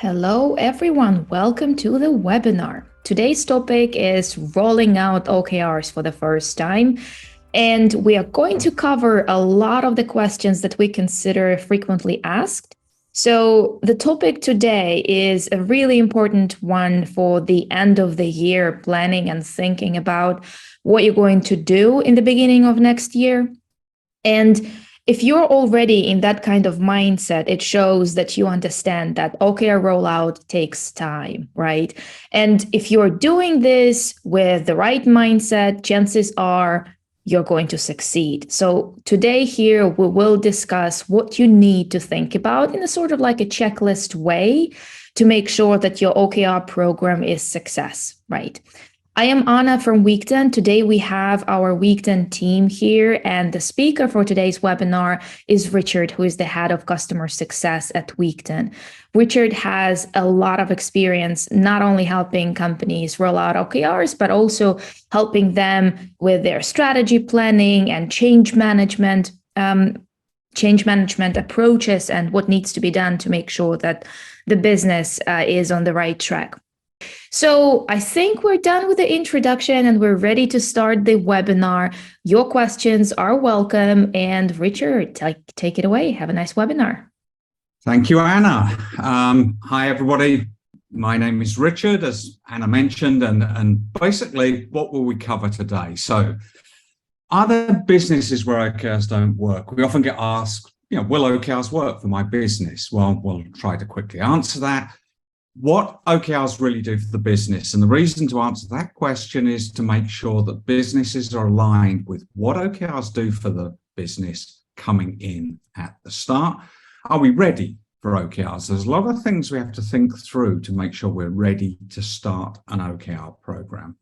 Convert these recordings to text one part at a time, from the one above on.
Hello everyone, welcome to the webinar. Today's topic is rolling out OKRs for the first time, and we are going to cover a lot of the questions that we consider frequently asked. So the topic today is a really important one for the end of the year planning and thinking about what you're going to do in the beginning of next year. And if you're already in that kind of mindset, it shows that you understand that OKR rollout takes time, right? And if you're doing this with the right mindset, chances are you're going to succeed. So today here, we will discuss what you need to think about in a sort of like a checklist way to make sure that your OKR program is success, right? I am Anna from Weekdone. Today we have our Weekdone team here, and the speaker for today's webinar is Richard, who is the head of customer success at Weekdone. Richard has a lot of experience not only helping companies roll out OKRs, but also helping them with their strategy planning and change management approaches and what needs to be done to make sure that the business is on the right track. So I think we're done with the introduction and we're ready to start the webinar. Your questions are welcome. And Richard, take it away. Have a nice webinar. Thank you, Anna. Hi, everybody. My name is Richard, as Anna mentioned, and basically what will we cover today? So are there businesses where OKRs don't work? We often get asked, will OKRs work for my business? Well, we'll try to quickly answer that. What OKRs really do for the business, and the reason to answer that question is to make sure that businesses are aligned with what OKRs do for the business coming in at the start. Are we ready for OKRs? There's a lot of things we have to think through to make sure we're ready to start an OKR program.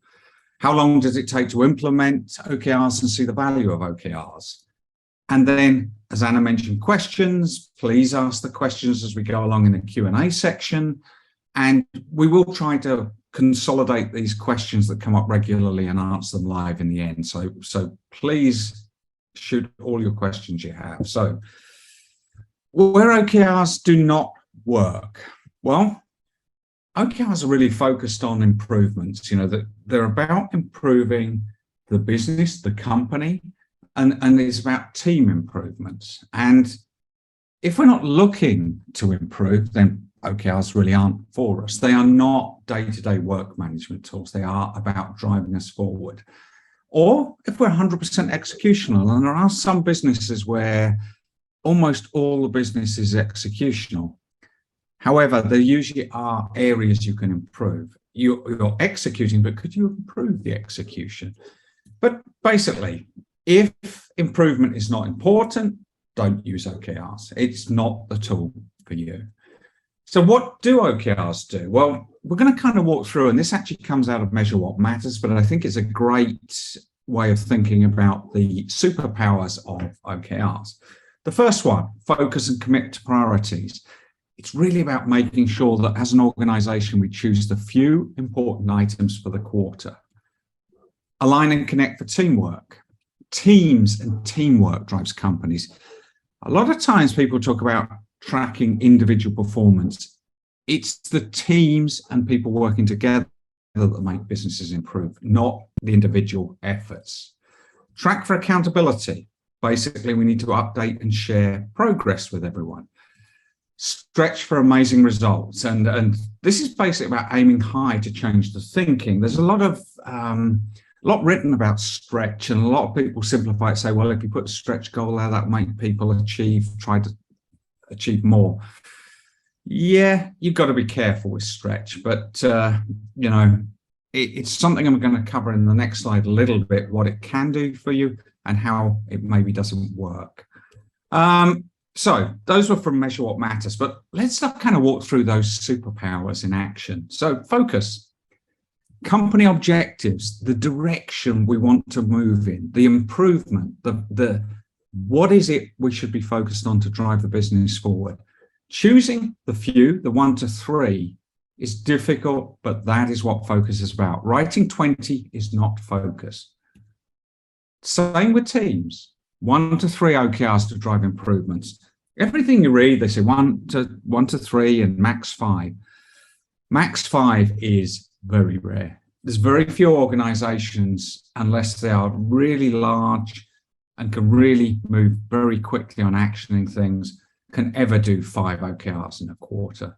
How long does it take to implement OKRs and see the value of OKRs? And then, as Anna mentioned, questions. Please ask the questions as we go along in the Q&A section. And we will try to consolidate these questions that come up regularly and answer them live in the end. So please shoot all your questions you have. So where OKRs do not work, well, OKRs are really focused on improvements. That they're about improving the business, the company, and it's about team improvements. And if we're not looking to improve, then OKRs really aren't for us. They are not day-to-day work management tools. They are about driving us forward. Or if we're 100% executional, and there are some businesses where almost all the business is executional. However, there usually are areas you can improve. You're executing, but could you improve the execution? But basically, if improvement is not important, don't use OKRs. It's not the tool for you. So what do OKRs do? Well, we're going to kind of walk through, and this actually comes out of Measure What Matters, but I think it's a great way of thinking about the superpowers of OKRs. The first one, focus and commit to priorities. It's really about making sure that as an organization, we choose the few important items for the quarter. Align and connect for teamwork. Teams and teamwork drives companies. A lot of times people talk about tracking individual performance. It's the teams and people working together that make businesses improve, not the individual efforts. Track for accountability. Basically, we need to update and share progress with everyone. Stretch for amazing results. And this is basically about aiming high to change the thinking. There's a lot written about stretch, and a lot of people simplify it, say, well, if you put a stretch goal there, that make people try to achieve more. Yeah, you've got to be careful with stretch, but it's something I'm going to cover in the next slide a little bit, what it can do for you and how it maybe doesn't work. So those were from Measure What Matters, but let's kind of walk through those superpowers in action. So focus, company objectives, the direction we want to move in, the improvement, the what is it we should be focused on to drive the business forward? Choosing the few, the 1 to 3, is difficult, but that is what focus is about. Writing 20 is not focus. Same with teams. 1 to 3 OKRs to drive improvements. Everything you read, they say 1 to 3 and max 5. Max 5 is very rare. There's very few organizations, unless they are really large and can really move very quickly on actioning things, can ever do 5 OKRs in a quarter.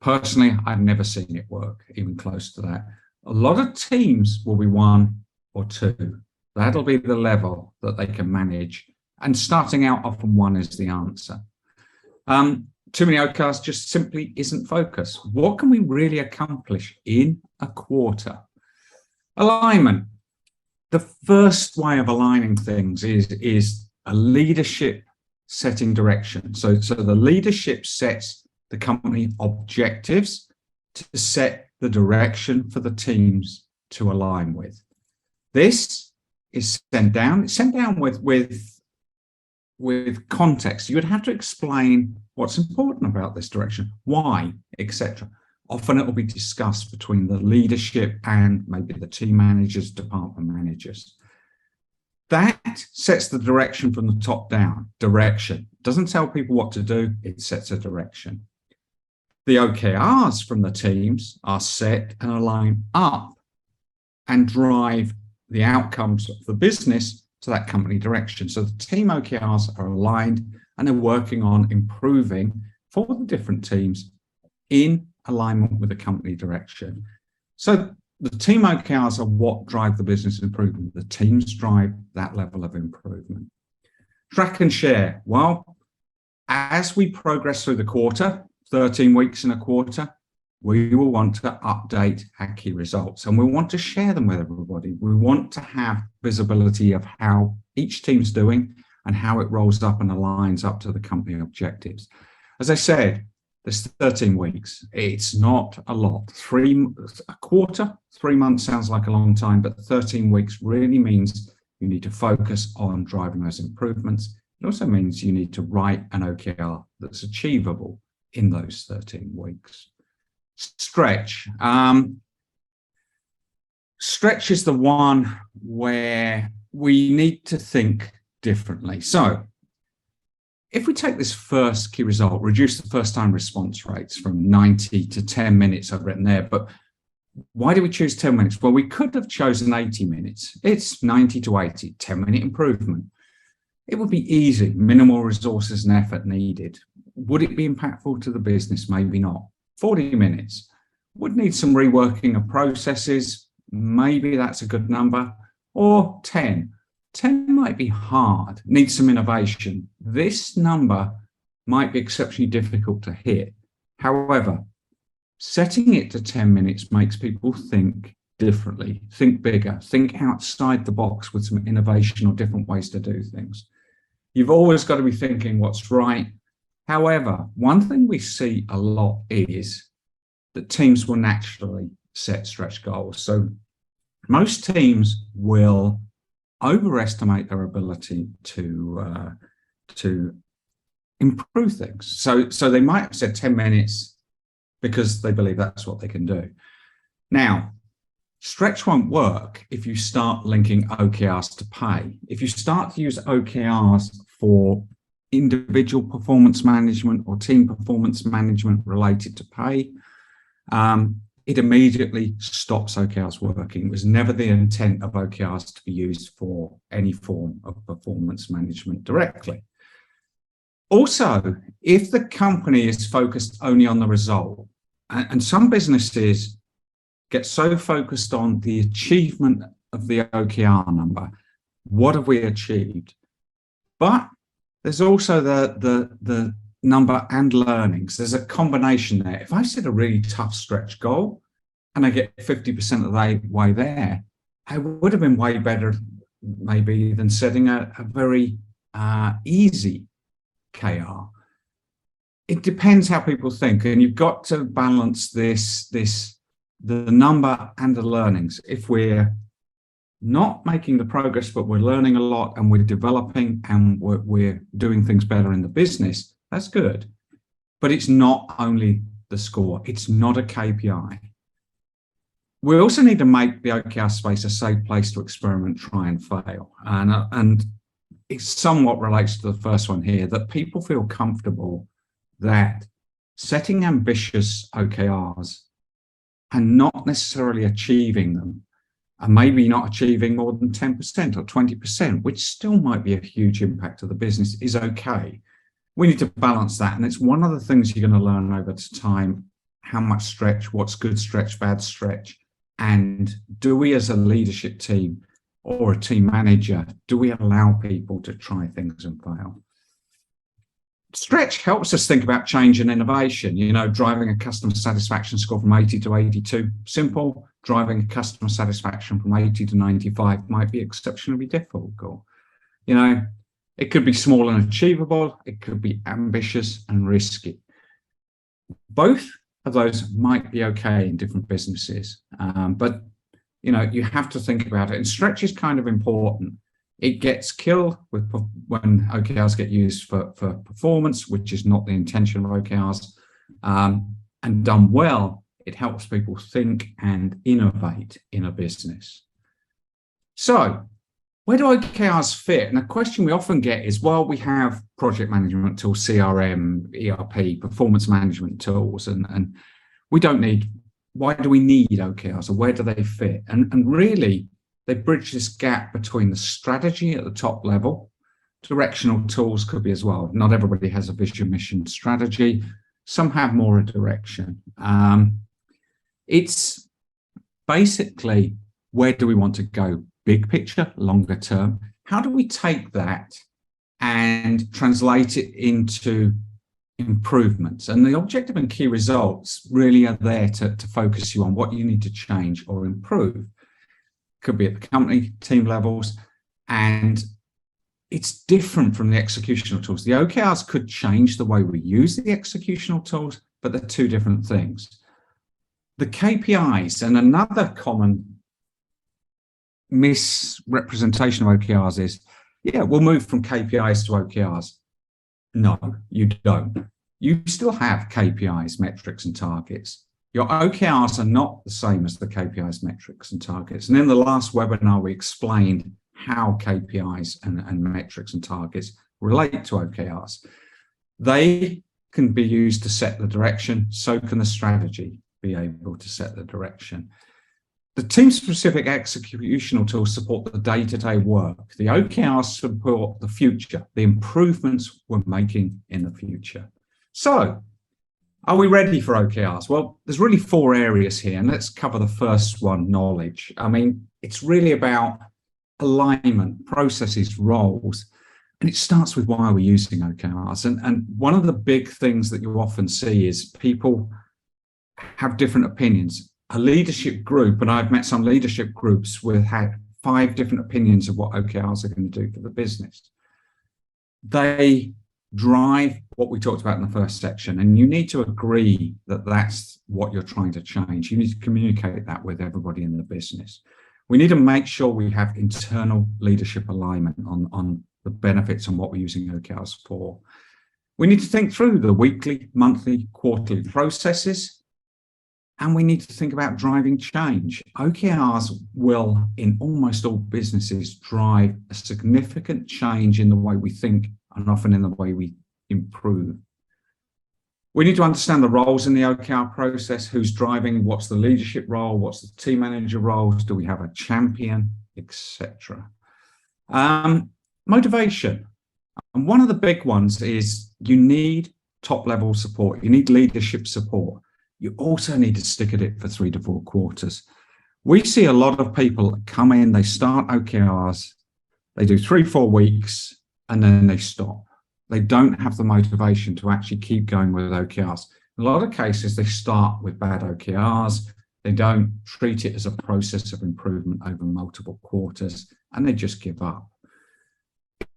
Personally, I've never seen it work, even close to that. A lot of teams will be 1 or 2. That'll be the level that they can manage. And starting out, often 1 is the answer. Too many OKRs just simply isn't focus. What can we really accomplish in a quarter? Alignment. The first way of aligning things is a leadership setting direction. So the leadership sets the company objectives to set the direction for the teams to align with. This is sent down. It's sent down with context. You would have to explain what's important about this direction, why, etc. Often it will be discussed between the leadership and maybe the team managers, department managers. That sets the direction from the top down. Direction. Doesn't tell people what to do, it sets a direction. The OKRs from the teams are set and align up and drive the outcomes of the business to that company direction. So the team OKRs are aligned and they're working on improving for the different teams in alignment with the company direction. So the team OKRs are what drive the business improvement. The teams drive that level of improvement. Track and share. Well, as we progress through the quarter, 13 weeks in a quarter, we will want to update our key results and we want to share them with everybody. We want to have visibility of how each team's doing and how it rolls up and aligns up to the company objectives. As I said, there's 13 weeks. It's not a lot. A quarter, 3 months sounds like a long time, but 13 weeks really means you need to focus on driving those improvements. It also means you need to write an OKR that's achievable in those 13 weeks. Stretch. Stretch is the one where we need to think differently. So if we take this first key result, reduce the first time response rates from 90 to 10 minutes, I've written there, but why do we choose 10 minutes? Well, we could have chosen 80 minutes. It's 90 to 80, 10-minute improvement. It would be easy, minimal resources and effort needed. Would it be impactful to the business? Maybe not. 40 minutes. Would need some reworking of processes. Maybe that's a good number. Or 10. 10 might be hard, needs some innovation. This number might be exceptionally difficult to hit. However, setting it to 10 minutes makes people think differently, think bigger, think outside the box with some innovation or different ways to do things. You've always got to be thinking what's right. However, one thing we see a lot is that teams will naturally set stretch goals. So most teams will overestimate their ability to improve things. So they might have said 10 minutes because they believe that's what they can do. Now, stretch won't work if you start linking OKRs to pay. If you start to use OKRs for individual performance management or team performance management related to pay, it immediately stops OKRs working. It was never the intent of OKRs to be used for any form of performance management directly. Also, if the company is focused only on the result, and some businesses get so focused on the achievement of the OKR number, what have we achieved? But there's also the number and learnings. There's a combination there. If I set a really tough stretch goal and I get 50% of the way there, I would have been way better maybe than setting a very easy KR. It depends how people think, and you've got to balance the number and the learnings. If we're not making the progress, but we're learning a lot and we're developing and we're doing things better in the business, that's good. But it's not only the score. It's not a KPI. We also need to make the OKR space a safe place to experiment, try and fail. And it somewhat relates to the first one here, that people feel comfortable that setting ambitious OKRs and not necessarily achieving them, and maybe not achieving more than 10% or 20%, which still might be a huge impact to the business, is okay. We need to balance that. And it's one of the things you're going to learn over time, how much stretch, what's good stretch, bad stretch. And do we as a leadership team or a team manager, do we allow people to try things and fail? Stretch helps us think about change and innovation. Driving a customer satisfaction score from 80 to 82, simple. Driving a customer satisfaction from 80 to 95 might be exceptionally difficult. It could be small and achievable. It could be ambitious and risky. Both of those might be okay in different businesses, but you have to think about it. And stretch is kind of important. It gets killed when OKRs get used for performance, which is not the intention of OKRs. And done well, it helps people think and innovate in a business. So, where do OKRs fit? And a question we often get is, well, we have project management tools, CRM, ERP, performance management tools, and we don't need, why do we need OKRs, or where do they fit? And really, they bridge this gap between the strategy at the top level. Directional tools could be as well. Not everybody has a vision, mission, strategy. Some have more a direction. It's basically, where do we want to go? Big picture, longer term. How do we take that and translate it into improvements? And the objective and key results really are there to focus you on what you need to change or improve. Could be at the company, team levels, and it's different from the executional tools. The OKRs could change the way we use the executional tools, but they're two different things. The KPIs, and another common misrepresentation of OKRs is, we'll move from KPIs to OKRs. No, you don't. You still have KPIs, metrics, and targets. Your OKRs are not the same as the KPIs, metrics, and targets. And in the last webinar, we explained how KPIs and metrics and targets relate to OKRs. They can be used to set the direction, so can the strategy be able to set the direction. The team-specific executional tools support the day-to-day work. The OKRs support the future, the improvements we're making in the future. So, are we ready for OKRs? Well, there's really 4 areas here, and let's cover the first one, knowledge. It's really about alignment, processes, roles, and it starts with why we're using OKRs. And one of the big things that you often see is people have different opinions. A leadership group, and I've met some leadership groups with had 5 different opinions of what OKRs are going to do for the business. They drive what we talked about in the first section, and you need to agree that that's what you're trying to change. You need to communicate that with everybody in the business. We need to make sure we have internal leadership alignment on the benefits and what we're using OKRs for. We need to think through the weekly, monthly, quarterly processes, and we need to think about driving change. OKRs will, in almost all businesses, drive a significant change in the way we think and often in the way we improve. We need to understand the roles in the OKR process, who's driving, what's the leadership role, what's the team manager roles, do we have a champion, etc. Motivation. And one of the big ones is you need top-level support. You need leadership support. You also need to stick at it for 3 to 4 quarters. We see a lot of people come in, they start OKRs, they do 3-4 weeks, and then they stop. They don't have the motivation to actually keep going with OKRs. In a lot of cases, they start with bad OKRs. They don't treat it as a process of improvement over multiple quarters, and they just give up.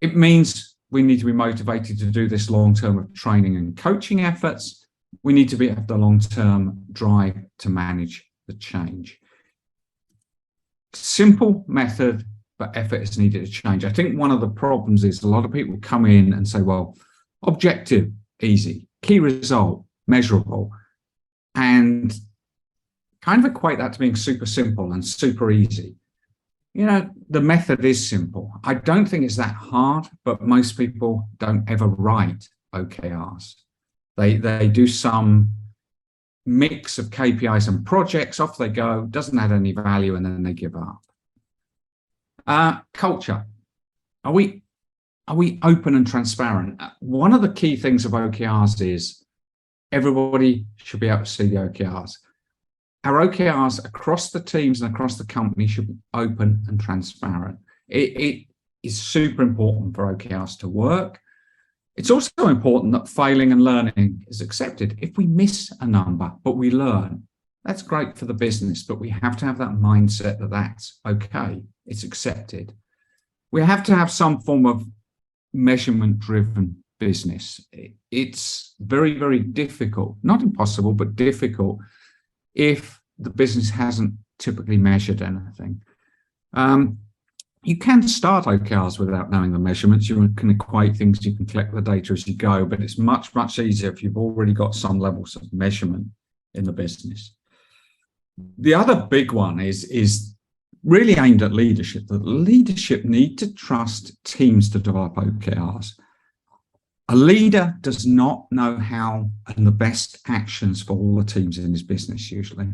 It means we need to be motivated to do this long-term of training and coaching efforts. We need to have the long-term drive to manage the change. Simple method, but effort is needed to change. I think one of the problems is a lot of people come in and say, well, objective, easy, key result, measurable, and kind of equate that to being super simple and super easy. The method is simple. I don't think it's that hard, but most people don't ever write OKRs. They do some mix of KPIs and projects, off they go, doesn't add any value, and then they give up. Culture. Are we open and transparent? One of the key things of OKRs is everybody should be able to see the OKRs. Our OKRs across the teams and across the company should be open and transparent. It is super important for OKRs to work. It's also important that failing and learning is accepted. If we miss a number, but we learn, that's great for the business, but we have to have that mindset that that's okay, it's accepted. We have to have some form of measurement-driven business. It's very, very difficult, not impossible, but difficult if the business hasn't typically measured anything. You can start OKRs without knowing the measurements. You can equate things, you can collect the data as you go, but it's much, much easier if you've already got some levels of measurement in the business. The other big one is really aimed at leadership. The leadership need to trust teams to develop OKRs. A leader does not know how and the best actions for all the teams in his business usually.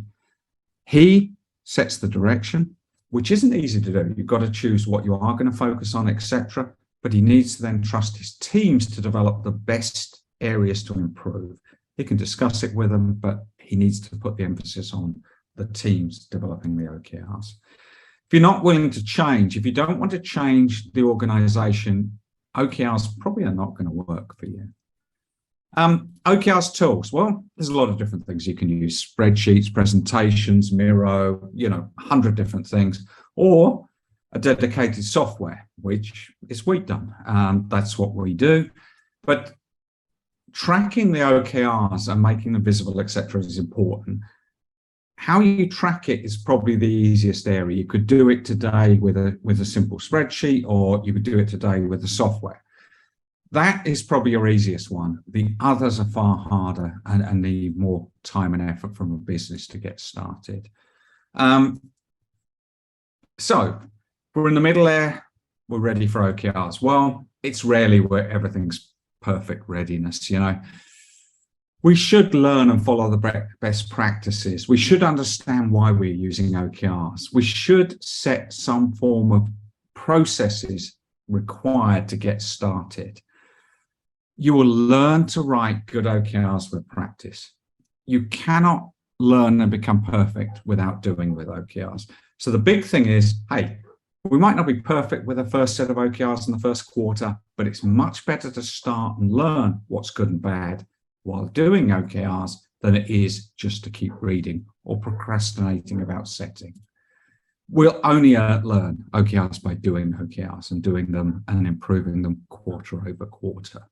He sets the direction, which isn't easy to do. You've got to choose what you are going to focus on, etc. But he needs to then trust his teams to develop the best areas to improve. He can discuss it with them, but he needs to put the emphasis on the teams developing the OKRs. If you're not willing to change, if you don't want to change the organization, OKRs probably are not going to work for you. OKRs tools. Well, there's a lot of different things you can use. Spreadsheets, presentations, Miro, 100 different things, or a dedicated software, which is Weekdone. That's what we do. But tracking the OKRs and making them visible, etc., is important. How you track it is probably the easiest area. You could do it today with a simple spreadsheet, or you could do it today with the software. That is probably your easiest one. The others are far harder and need more time and effort from a business to get started. So we're in the middle there. We're ready for OKRs. Well, it's rarely where everything's perfect readiness, We should learn and follow the best practices. We should understand why we're using OKRs. We should set some form of processes required to get started. You will learn to write good OKRs with practice. You cannot learn and become perfect without doing with OKRs. So the big thing is, hey, we might not be perfect with the first set of OKRs in the first quarter, but it's much better to start and learn what's good and bad while doing OKRs than it is just to keep reading or procrastinating about setting. We'll only learn OKRs by doing OKRs and doing them and improving them quarter over quarter.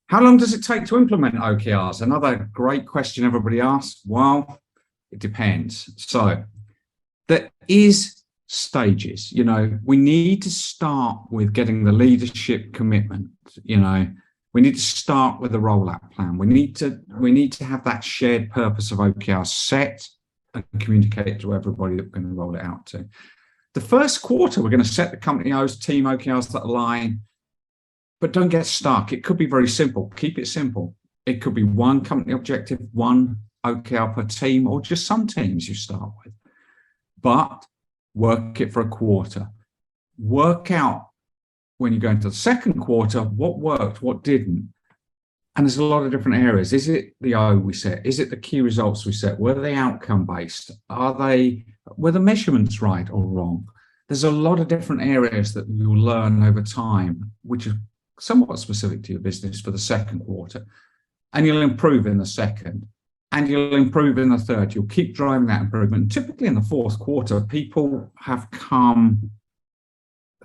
How long does it take to implement OKRs? Another great question everybody asks. Well, it depends. So there is stages. We need to start with getting the leadership commitment. We need to start with a rollout plan. We need to have that shared purpose of OKRs set and communicate to everybody that we're going to roll it out to. The first quarter, we're going to set the company team OKRs that align. But don't get stuck. It could be very simple. Keep it simple. It could be one company objective, one OKR per team, or just some teams you start with. But work it for a quarter. Work out when you go into the second quarter, what worked, what didn't. And there's a lot of different areas. Is it the O we set? Is it the key results we set? Were they outcome based? Were the measurements right or wrong? There's a lot of different areas that you'll learn over time, which are somewhat specific to your business for the second quarter. And you'll improve in the second, and you'll improve in the third. You'll keep driving that improvement. And typically in the fourth quarter, people have come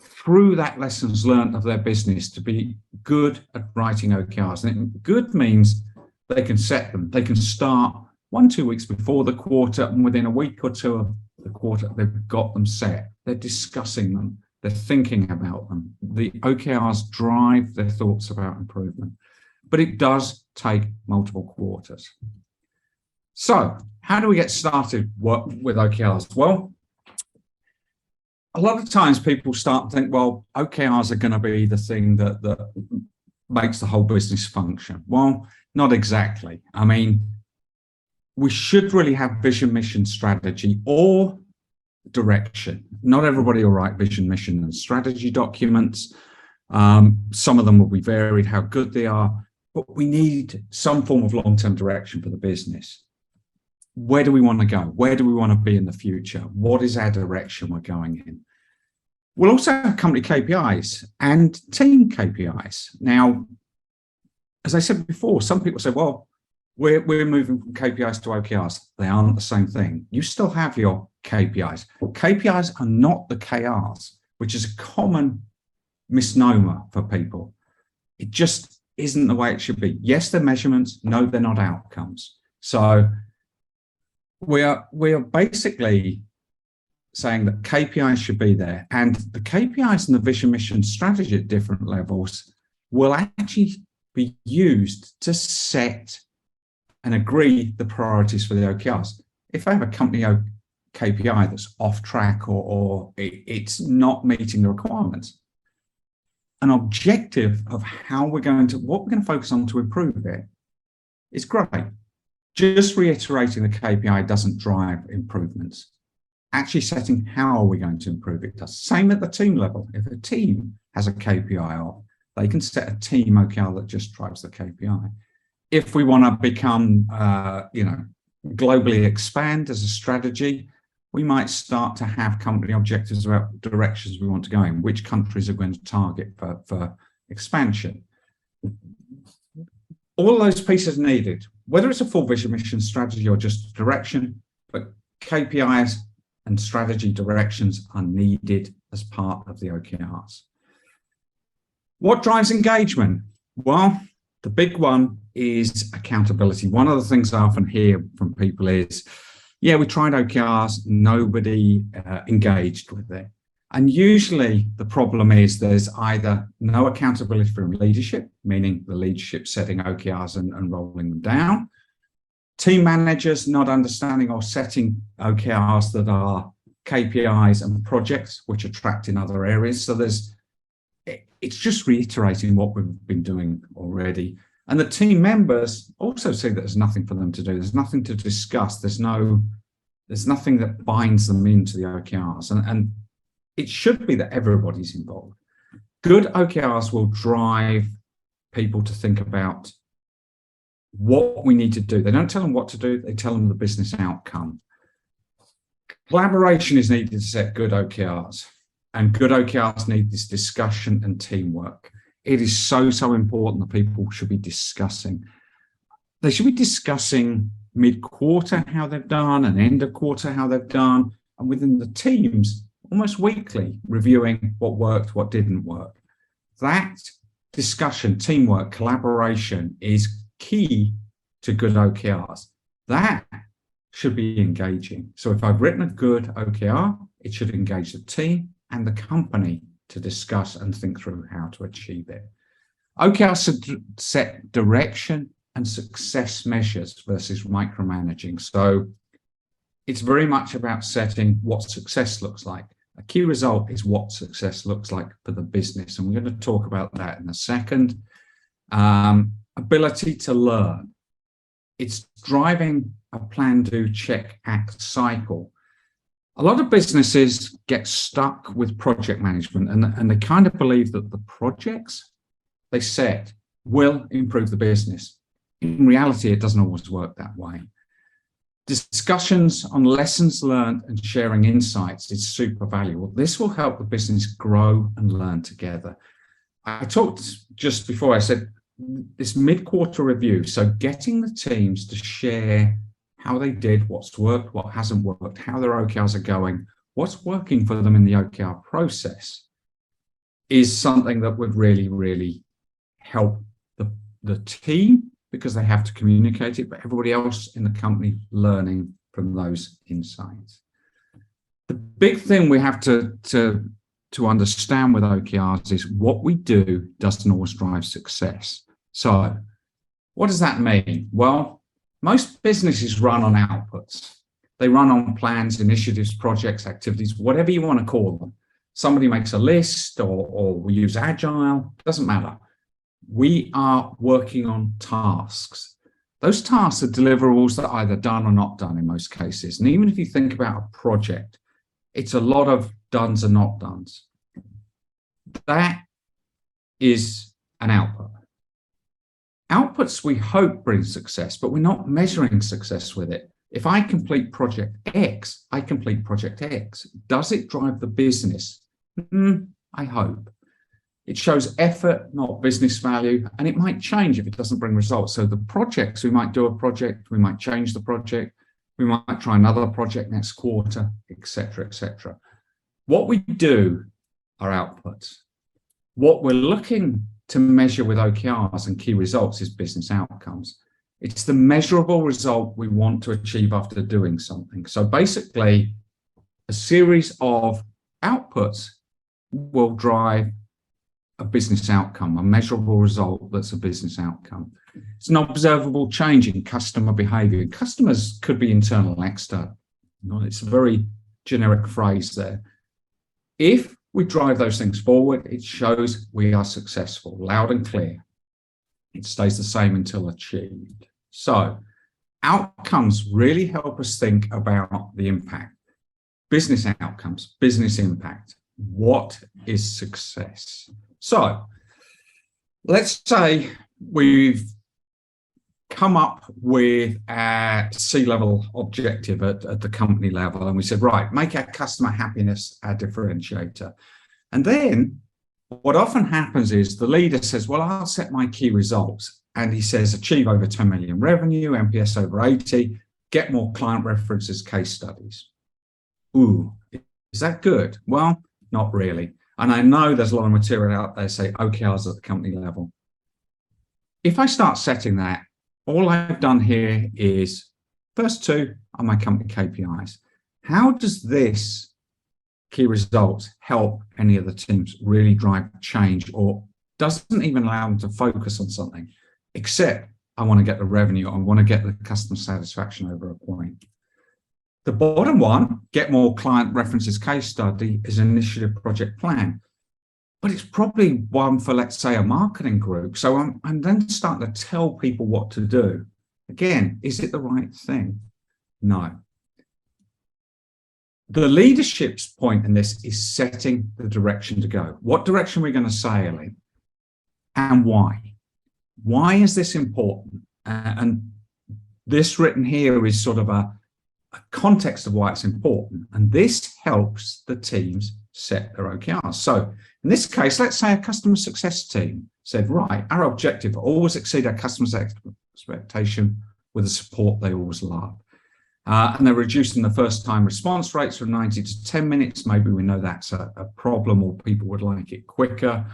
through that lessons learned of their business to be good at writing OKRs. And good means they can set them. They can start 1-2 weeks before the quarter, and within a week or two of the quarter, they've got them set. They're discussing them. They're thinking about them. The OKRs drive their thoughts about improvement, but it does take multiple quarters. So how do we get started with OKRs? Well, a lot of times people start to think, well, OKRs are going to be the thing that makes the whole business function. Well, Not exactly. I mean, we should really have vision, mission, strategy, or direction. Not everybody will write vision, mission, and strategy documents. Some of them will be varied, how good they are, but we need some form of long-term direction for the business. Where do we want to go? Where do we want to be in the future? What is our direction we're going in? We'll also have company KPIs and team KPIs. Now, as I said before, some people say, well, we're moving from KPIs to OKRs. They aren't the same thing. You still have your KPIs. KPIs are not the KRs, which is a common misnomer for people. It just isn't the way it should be. Yes, they're measurements. No, they're not outcomes. So we are basically saying that KPIs should be there, and the KPIs and the vision, mission, strategy at different levels will actually be used to set and agree the priorities for the OKRs. If I have a company KPI that's off track or it's not meeting the requirements, an objective of what we're going to focus on to improve it is great. Just reiterating the KPI doesn't drive improvements. Actually setting how are we going to improve it does. Same at the team level. If a team has a KPI off, they can set a team OKR that just drives the KPI. If we want to become, globally expand as a strategy, we might start to have company objectives about directions we want to go in, which countries are going to target for expansion. All those pieces are needed, whether it's a full vision, mission, strategy, or just direction, but KPIs and strategy directions are needed as part of the OKRs. What drives engagement? Well, the big one is accountability. One of the things I often hear from people is, yeah, we tried OKRs, nobody engaged with it. And usually the problem is there's either no accountability from leadership, meaning the leadership setting OKRs and rolling them down, team managers not understanding or setting OKRs that are KPIs and projects which are tracked in other areas. So it's just reiterating what we've been doing already. And the team members also see that there's nothing for them to do. There's nothing to discuss. There's nothing that binds them into the OKRs. And it should be that everybody's involved. Good OKRs will drive people to think about what we need to do. They don't tell them what to do. They tell them the business outcome. Collaboration is needed to set good OKRs. And good OKRs need this discussion and teamwork. It is so important that people should be discussing. They should be discussing mid-quarter how they've done and end of quarter how they've done. And within the teams, almost weekly, reviewing what worked, what didn't work. That discussion, teamwork, collaboration is key to good OKRs. That should be engaging. So if I've written a good OKR, it should engage the team and the company to discuss and think through how to achieve it. OKRs set direction and success measures versus micromanaging. So it's very much about setting what success looks like. A key result is what success looks like for the business. And we're going to talk about that in a second. Ability to learn. It's driving a plan, do, check, act cycle. A lot of businesses get stuck with project management and they kind of believe that the projects they set will improve the business. In reality, it doesn't always work that way. Discussions on lessons learned and sharing insights is super valuable. This will help the business grow and learn together. I talked just before, I said this mid-quarter review. So getting the teams to share how they did, what's worked, what hasn't worked, how their OKRs are going, what's working for them in the OKR process is something that would really, really help the team, because they have to communicate it, but everybody else in the company learning from those insights. The big thing we have to understand with OKRs is what we do doesn't always drive success. So what does that mean? Well, most businesses run on outputs. They run on plans, initiatives, projects, activities, whatever you want to call them. Somebody makes a list or we use Agile, doesn't matter. we are working on tasks. Those tasks are deliverables that are either done or not done in most cases. And even if you think about a project, it's a lot of dones and not dones. That is an output. Outputs we hope bring success, but we're not measuring success with it. If I complete project X, I complete project X. Does it drive the business? I hope. It shows effort, not business value, and it might change if it doesn't bring results. So the projects, we might do a project, we might change the project, we might try another project next quarter, etc., etc. What we do are outputs. What we're looking to measure with OKRs and key results is business outcomes. It's the measurable result we want to achieve after doing something. So basically, a series of outputs will drive a business outcome, a measurable result that's a business outcome. It's an observable change in customer behavior. Customers could be internal and external. It's a very generic phrase there. If we drive those things forward, it shows we are successful, loud and clear. It stays the same until achieved. So outcomes really help us think about the impact. Business outcomes, business impact. What is success? So let's say we've come up with a C-level objective at the company level, and we said, right, make our customer happiness our differentiator. And then what often happens is the leader says, well, I'll set my key results. And he says, achieve over 10 million revenue, NPS over 80, get more client references, case studies. Ooh, is that good? Well, not really. And I know there's a lot of material out there say OKRs at the company level. If I start setting that, all I've done here is first two are my company KPIs. How does this key results help any of the teams really drive change, or doesn't even allow them to focus on something, except I want to get the revenue, I want to get the customer satisfaction over a point. The bottom one, get more client references case study, is an initiative project plan. But it's probably one for, let's say, a marketing group. So I'm then starting to tell people what to do. Again, is it the right thing? No. The leadership's point in this is setting the direction to go. What direction are we going to sail in? And why? Why is this important? And this written here is sort of a context of why it's important. And this helps the teams set their OKRs. So in this case, let's say a customer success team said, right, our objective, always exceed our customers' expectation with the support they always love. And they're reducing the first time response rates from 90 to 10 minutes. Maybe we know that's a problem, or people would like it quicker.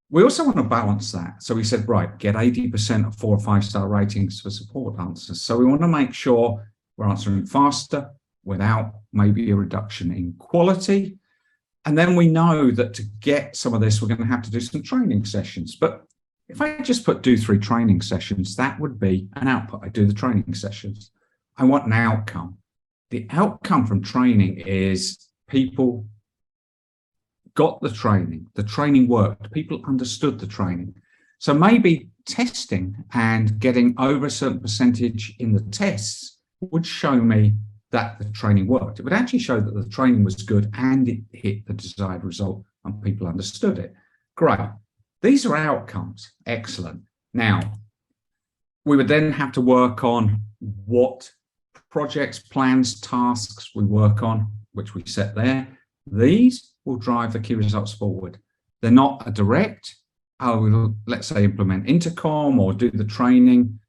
We also want to balance that. So we said, right, get 80% of 4 or 5 star ratings for support answers. So we want to make sure we're answering faster without maybe a reduction in quality. And then we know that to get some of this, we're going to have to do some training sessions. But if I just put do 3 training sessions, that would be an output. I do the training sessions. I want an outcome. The outcome from training is people got the training worked, people understood the training. So maybe testing and getting over a certain percentage in the tests would show me that the training worked. It would actually show that the training was good and it hit the desired result and people understood it. Great. These are outcomes. Excellent. Now, we would then have to work on what projects, plans, tasks we work on, which we set there. These will drive the key results forward. They're not a direct, let's say implement intercom or do the training,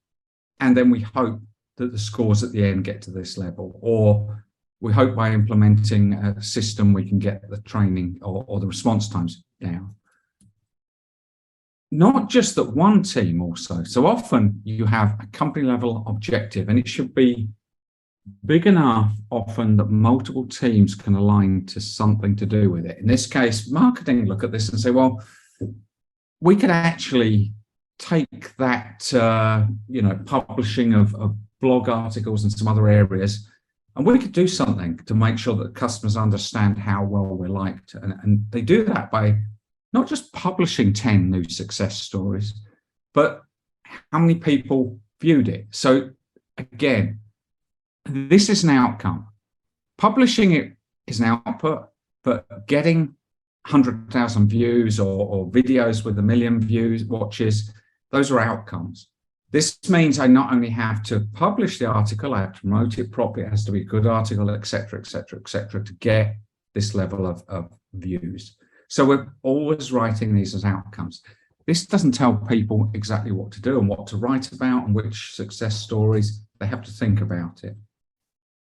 and then we hope that the scores at the end get to this level, or we hope by implementing a system we can get the training or the response times down. Not just that one team also. So often you have a company level objective and it should be big enough often that multiple teams can align to something to do with it. In this case, marketing look at this and say, well, we could actually take that, publishing of blog articles and some other areas, and we could do something to make sure that customers understand how well we're liked. And they do that by not just publishing 10 new success stories, but how many people viewed it? So again, this is an outcome. Publishing it is an output, but getting 100,000 views or videos with 1 million views, watches, those are outcomes. This means I not only have to publish the article, I have to promote it properly, it has to be a good article, etc., etc., etc., to get this level of views. So we're always writing these as outcomes. This doesn't tell people exactly what to do and what to write about and which success stories. They have to think about it,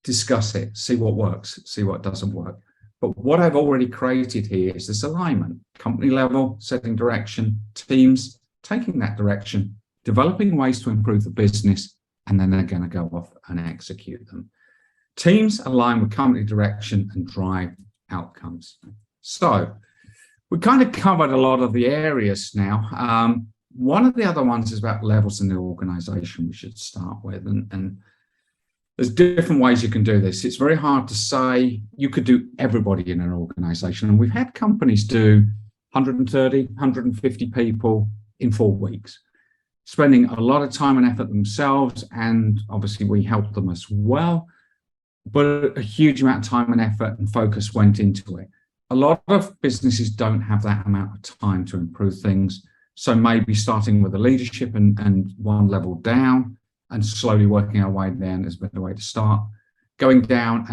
discuss it, see what works, see what doesn't work. But what I've already created here is this alignment, company level, setting direction, teams taking that direction, developing ways to improve the business, and then they're going to go off and execute them. Teams align with company direction and drive outcomes. So we kind of covered a lot of the areas now. One of the other ones is about levels in the organization we should start with. And there's different ways you can do this. It's very hard to say you could do everybody in an organization. And we've had companies do 130, 150 people in 4 weeks, spending a lot of time and effort themselves. And obviously we help them as well. But a huge amount of time and effort and focus went into it. A lot of businesses don't have that amount of time to improve things. So maybe starting with the leadership and one level down and slowly working our way down has been the way to start. Going down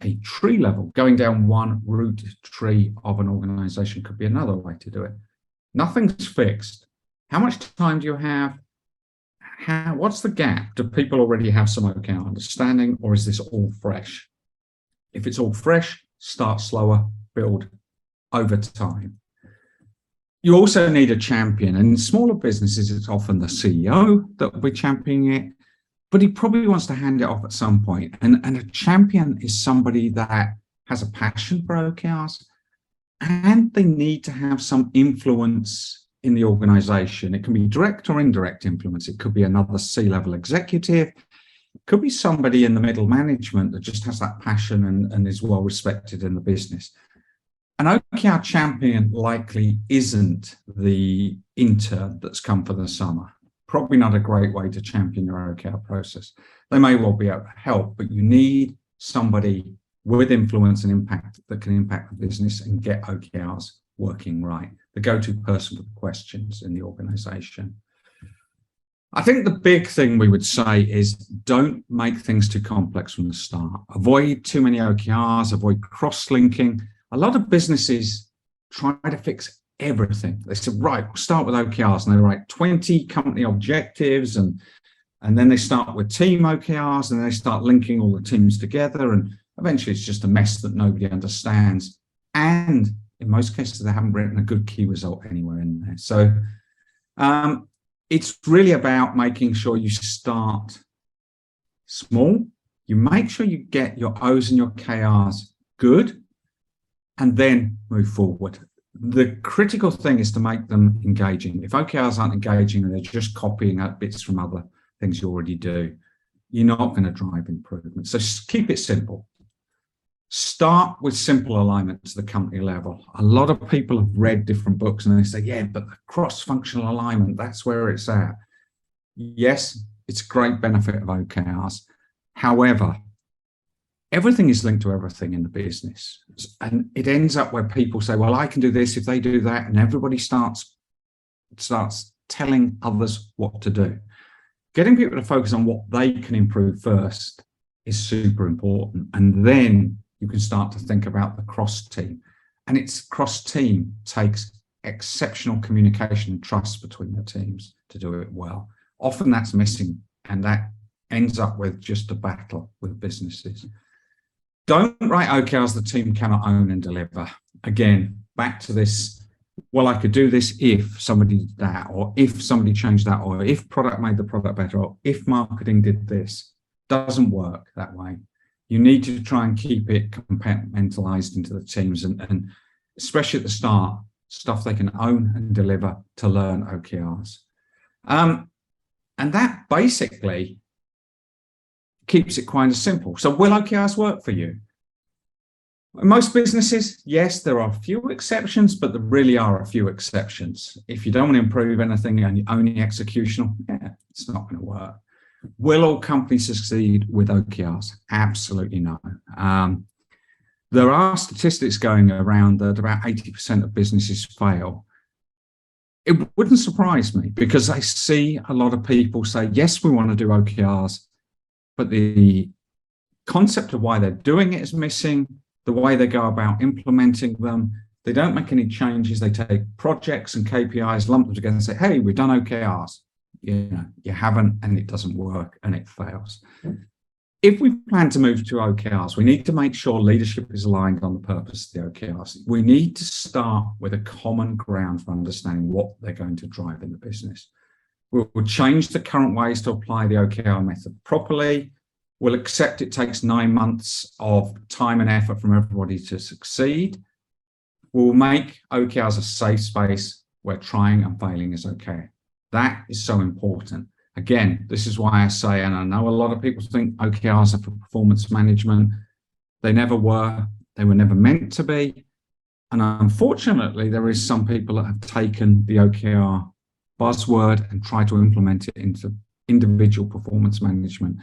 a tree level, going down one root tree of an organization could be another way to do it. Nothing's fixed. How much time do you have? What's the gap? Do people already have some OKR understanding, or is this all fresh? If it's all fresh, start slower, build over time. You also need a champion. And in smaller businesses, it's often the CEO that will be championing it, but he probably wants to hand it off at some point. And a champion is somebody that has a passion for OKRs, and they need to have some influence in the organization. It can be direct or indirect influence. It could be another C-level executive. It could be somebody in the middle management that just has that passion and is well respected in the business. An OKR champion likely isn't the intern that's come for the summer. Probably not a great way to champion your OKR process. They may well be able to help, but you need somebody with influence and impact that can impact the business and get OKRs working right. The go-to person for the questions in the organization. I think the big thing we would say is don't make things too complex from the start. Avoid too many OKRs, avoid cross-linking. A lot of businesses try to fix everything. They said, right, we'll start with OKRs, and they write 20 company objectives, and then they start with team OKRs, and then they start linking all the teams together, and eventually it's just a mess that nobody understands. And in most cases, they haven't written a good key result anywhere in there. So it's really about making sure you start small. You make sure you get your O's and your KRs good, and then move forward. The critical thing is to make them engaging. If OKRs aren't engaging and they're just copying out bits from other things you already do, you're not going to drive improvement. So keep it simple. Start with simple alignment to the company level. A lot of people have read different books and they say, yeah, but the cross-functional alignment, that's where it's at. Yes, it's a great benefit of OKRs. However, everything is linked to everything in the business. And it ends up where people say, well, I can do this if they do that. And everybody starts telling others what to do. Getting people to focus on what they can improve first is super important. And then you can start to think about the cross-team. And it's cross-team takes exceptional communication and trust between the teams to do it well. Often that's missing, and that ends up with just a battle with businesses. Don't write OKRs the team cannot own and deliver. Again, back to this, well, I could do this if somebody did that, or if somebody changed that, or if product made the product better, or if marketing did this. Doesn't work that way. You need to try and keep it compartmentalized into the teams, and especially at the start, stuff they can own and deliver to learn OKRs. And that basically keeps it quite simple. So will OKRs work for you? Most businesses, yes, there are a few exceptions, but there really are a few exceptions. If you don't want to improve anything and you're only executional, it's not going to work. Will all companies succeed with OKRs? Absolutely no. There are statistics going around that about 80% of businesses fail. It wouldn't surprise me because I see a lot of people say, yes, we want to do OKRs, but the concept of why they're doing it is missing. The way they go about implementing them, they don't make any changes. They take projects and KPIs, lump them together and say, hey, we've done OKRs. You haven't, and it doesn't work and it fails. If we plan to move to OKRs, we need to make sure leadership is aligned on the purpose of the OKRs. We need to start with a common ground for understanding what they're going to drive in the business. We'll change the current ways to apply the OKR method properly. We'll accept it takes 9 months of time and effort from everybody to succeed. We'll make OKRs a safe space where trying and failing is okay. That is so important. Again, this is why I say, and I know a lot of people think OKRs are for performance management. They never were. They were never meant to be. And unfortunately, there is some people that have taken the OKR buzzword and tried to implement it into individual performance management.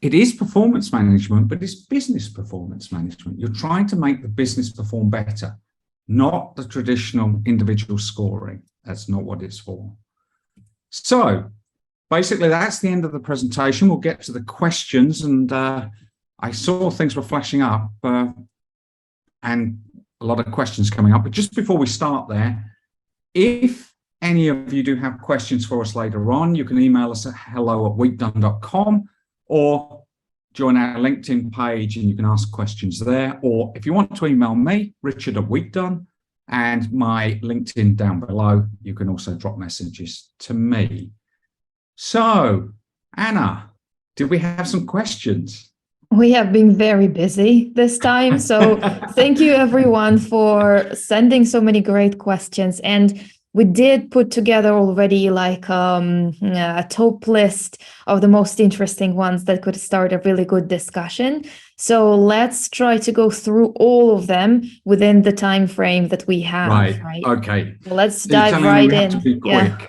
It is performance management, but it's business performance management. You're trying to make the business perform better, not the traditional individual scoring. That's not what it's for. So basically, that's the end of the presentation. We'll get to the questions, and I saw things were flashing up and a lot of questions coming up. But just before we start there, if any of you do have questions for us later on, you can email us at hello@weekdone.com or join our LinkedIn page and you can ask questions there. Or if you want to email me, Richard@Weekdone, and my LinkedIn down below, you can also drop messages to me. So, Anna, did we have some questions? We have been very busy this time. So thank you everyone for sending so many great questions. And we did put together already like a top list of the most interesting ones that could start a really good discussion. So let's try to go through all of them within the time frame that we have. Right. Okay. So let's dive right in. To be quick.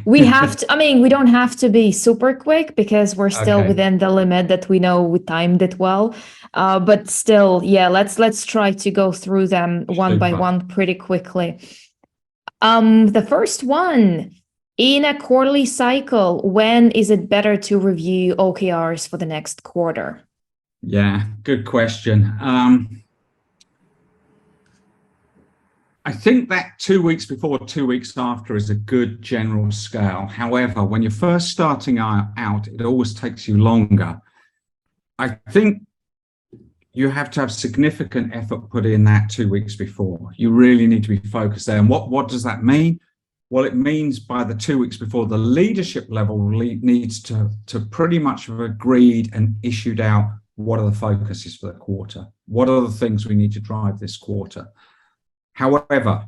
We have to, we don't have to be super quick because we're still within the limit that we know we timed it well. But still, let's try to go through them one by one pretty quickly. The first one, in a quarterly cycle, when is it better to review OKRs for the next quarter? Yeah, good question. I think that 2 weeks before, 2 weeks after is a good general scale. However, when you're first starting out, it always takes you longer. I think you have to have significant effort put in that 2 weeks before. You really need to be focused there. And what does that mean? Well, it means by the 2 weeks before, the leadership level needs to pretty much have agreed and issued out what are the focuses for the quarter. What are the things we need to drive this quarter? However,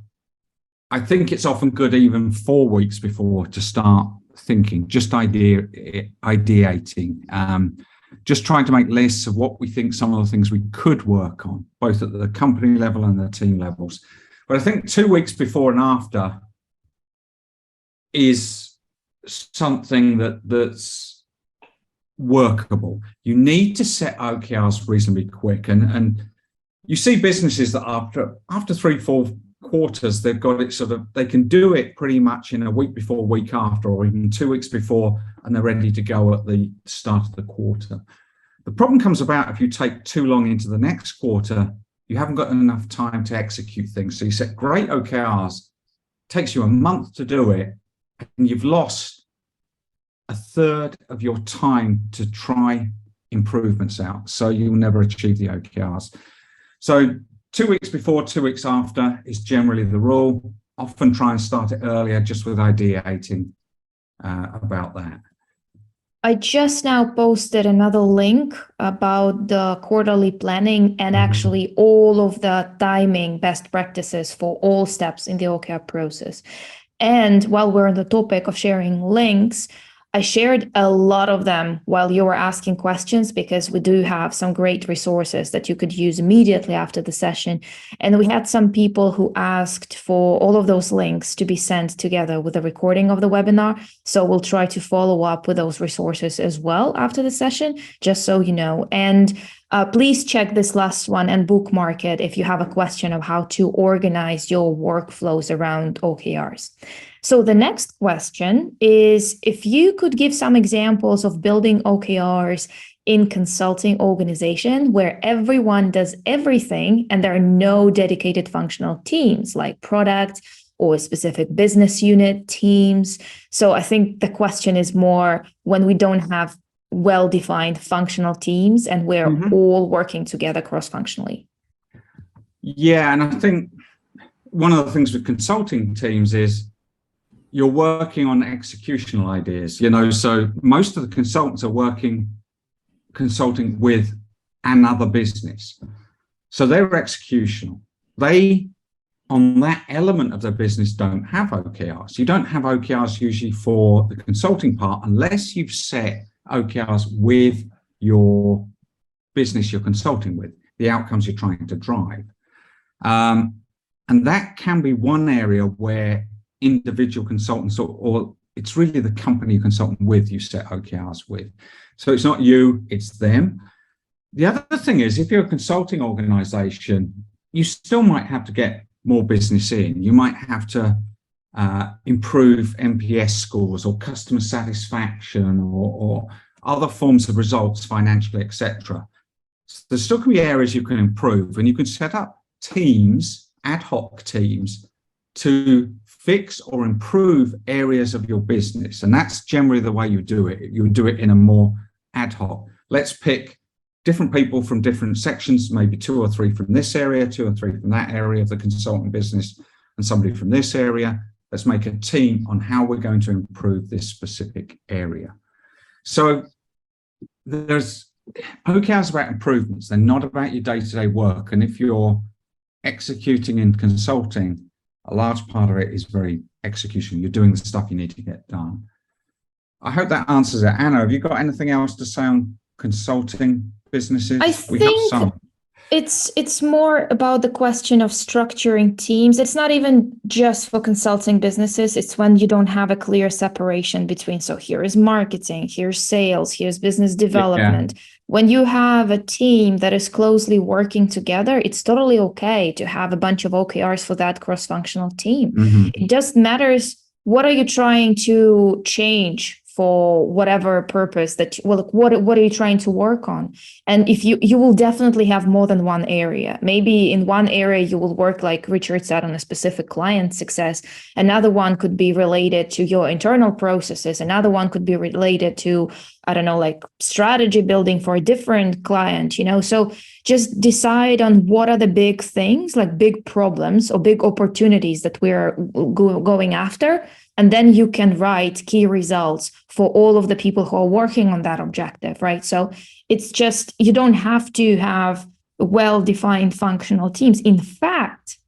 I think it's often good even 4 weeks before to start thinking, just ideating, just trying to make lists of what we think some of the things we could work on, both at the company level and the team levels. But I think 2 weeks before and after is something that's workable. You need to set OKRs reasonably quick, and you see businesses that after 3-4 quarters, they've got it they can do it pretty much in a week before, week after, or even 2 weeks before, and they're ready to go at the start of the quarter. The problem comes about if you take too long into the next quarter, you haven't got enough time to execute things. So you set great OKRs, takes you a month to do it, and you've lost a third of your time to try improvements out. So you'll never achieve the OKRs. So 2 weeks before, 2 weeks after is generally the rule. Often try and start it earlier, just with ideating about that. I just now posted another link about the quarterly planning and actually all of the timing best practices for all steps in the OKR process. And while we're on the topic of sharing links, I shared a lot of them while you were asking questions, because we do have some great resources that you could use immediately after the session. And we had some people who asked for all of those links to be sent together with a recording of the webinar. So we'll try to follow up with those resources as well after the session, just so you know. And please check this last one and bookmark it if you have a question of how to organize your workflows around OKRs. So the next question is, if you could give some examples of building OKRs in consulting organization where everyone does everything and there are no dedicated functional teams like product or specific business unit teams. So I think the question is more when we don't have well-defined functional teams and we're all working together cross-functionally. Yeah, and I think one of the things with consulting teams is you're working on executional ideas, so most of the consultants are consulting with another business. So they're executional. They, on that element of their business, don't have OKRs. You don't have OKRs usually for the consulting part unless you've set OKRs with your business you're consulting with, the outcomes you're trying to drive. And that can be one area where individual consultants, or it's really the company you're consulting with, you set OKRs with. So it's not you, it's them. The other thing is, if you're a consulting organization, you still might have to get more business in. You might have to improve NPS scores or customer satisfaction or other forms of results financially, etc. So there still can be areas you can improve, and you can set up teams, ad hoc teams, to fix or improve areas of your business. And that's generally the way you do it. You would do it in a more ad hoc. Let's pick different people from different sections, maybe 2 or 3 from this area, 2 or 3 from that area of the consulting business, and somebody from this area. Let's make a team on how we're going to improve this specific area. So there's OKRs about improvements. They're not about your day-to-day work. And if you're executing in consulting, a large part of it is very execution. You're doing the stuff you need to get done. I hope that answers it. Anna, have you got anything else to say on consulting businesses? I think it's more about the question of structuring teams. It's not even just for consulting businesses. It's when you don't have a clear separation between, so here is marketing, here's sales, here's business development. Yeah. When you have a team that is closely working together, it's totally okay to have a bunch of OKRs for that cross-functional team. It just matters, what are you trying to change for whatever purpose that, what are you trying to work on? And if you will definitely have more than one area. Maybe in one area you will work, like Richard said, on a specific client success. Another one could be related to your internal processes. Another one could be related to, I don't know, like strategy building for a different client, So just decide on what are the big things, like big problems or big opportunities that we're going after. And then you can write key results for all of the people who are working on that objective, right? So it's just, you don't have to have well-defined functional teams. In fact,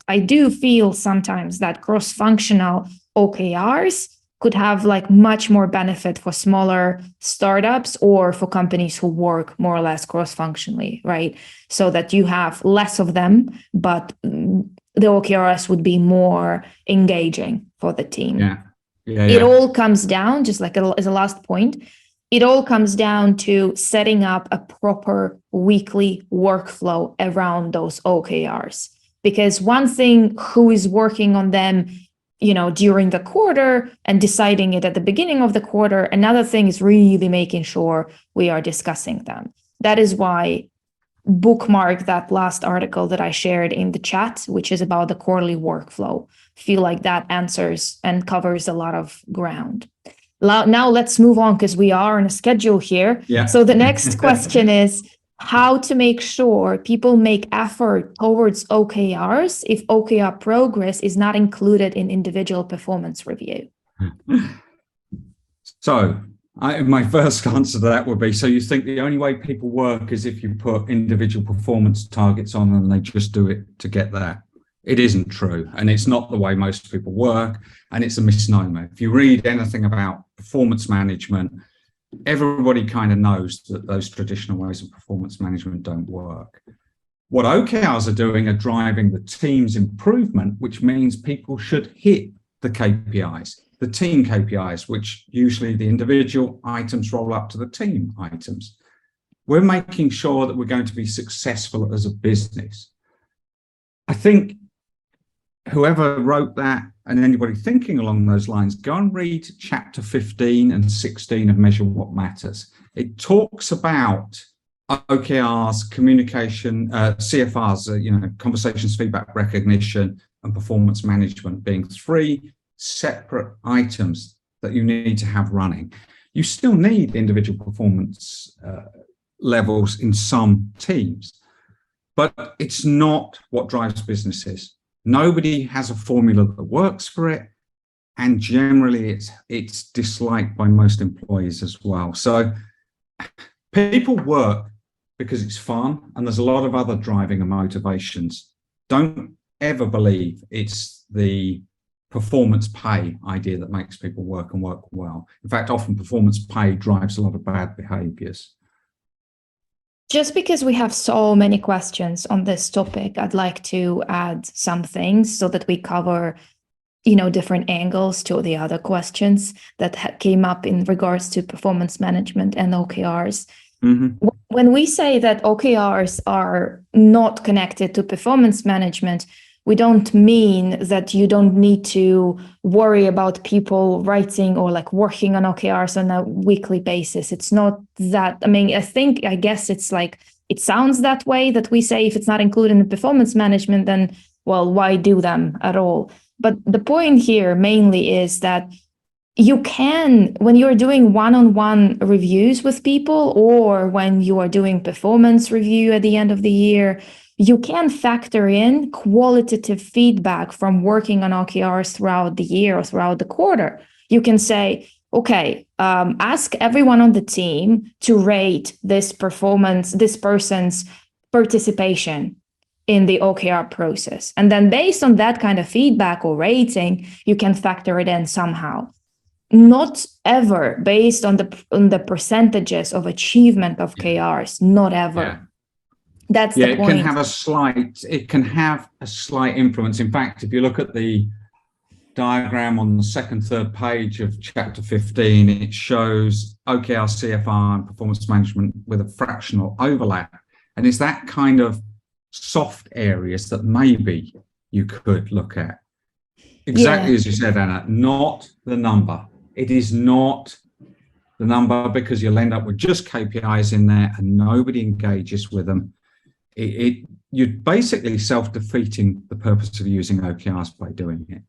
I do feel sometimes that cross-functional OKRs could have like much more benefit for smaller startups or for companies who work more or less cross-functionally, right? So that you have less of them, but the OKRs would be more engaging for the team. Yeah. It all comes down, just like as a last point, it all comes down to setting up a proper weekly workflow around those OKRs. Because one thing, who is working on them, during the quarter and deciding it at the beginning of the quarter. Another thing is really making sure we are discussing them. That is why bookmark that last article that I shared in the chat, which is about the quarterly workflow. Feel like that answers and covers a lot of ground. Now let's move on, because we are on a schedule here. Yeah. So the next question is how to make sure people make effort towards OKRs if OKR progress is not included in individual performance review. So my first answer to that would be, so you think the only way people work is if you put individual performance targets on and they just do it to get there. It isn't true, and it's not the way most people work, and it's a misnomer. If you read anything about performance management, everybody kind of knows that those traditional ways of performance management don't work. What OKRs are doing are driving the team's improvement, which means people should hit the KPIs, the team KPIs, which usually the individual items roll up to the team items. We're making sure that we're going to be successful as a business. I think whoever wrote that and anybody thinking along those lines, go and read chapter 15 and 16 of Measure What Matters. It talks about OKRs, communication, CFRs, conversations, feedback, recognition, and performance management being 3 separate items that you need to have running. You still need individual performance levels in some teams, but it's not what drives businesses. Nobody has a formula that works for it, and generally it's disliked by most employees as well. So people work because it's fun, and there's a lot of other driving and motivations. Don't ever believe it's the performance pay idea that makes people work and work well. In fact, often performance pay drives a lot of bad behaviors. Just because we have so many questions on this topic, I'd like to add some things so that we cover, different angles to the other questions that came up in regards to performance management and OKRs. Mm-hmm. When we say that OKRs are not connected to performance management, we don't mean that you don't need to worry about people writing or working on OKRs on a weekly basis. It's not that. I guess it's it sounds that way, that we say if it's not included in performance management, then, well, why do them at all? But the point here mainly is that you can, when you're doing one-on-one reviews with people, or when you are doing performance review at the end of the year, you can factor in qualitative feedback from working on OKRs throughout the year or throughout the quarter. You can say, okay, ask everyone on the team to rate this person's participation in the OKR process. And then based on that kind of feedback or rating, you can factor it in somehow. Not ever based on the percentages of achievement of KRs, not ever. Yeah. That's the point. It can have a slight influence. In fact, if you look at the diagram on the third page of chapter 15, it shows OKR, CFR, and performance management with a fractional overlap. And it's that kind of soft areas that maybe you could look at. Exactly as you said, Anna, not the number. It is not the number, because you'll end up with just KPIs in there and nobody engages with them. You're basically self-defeating the purpose of using OKRs by doing it.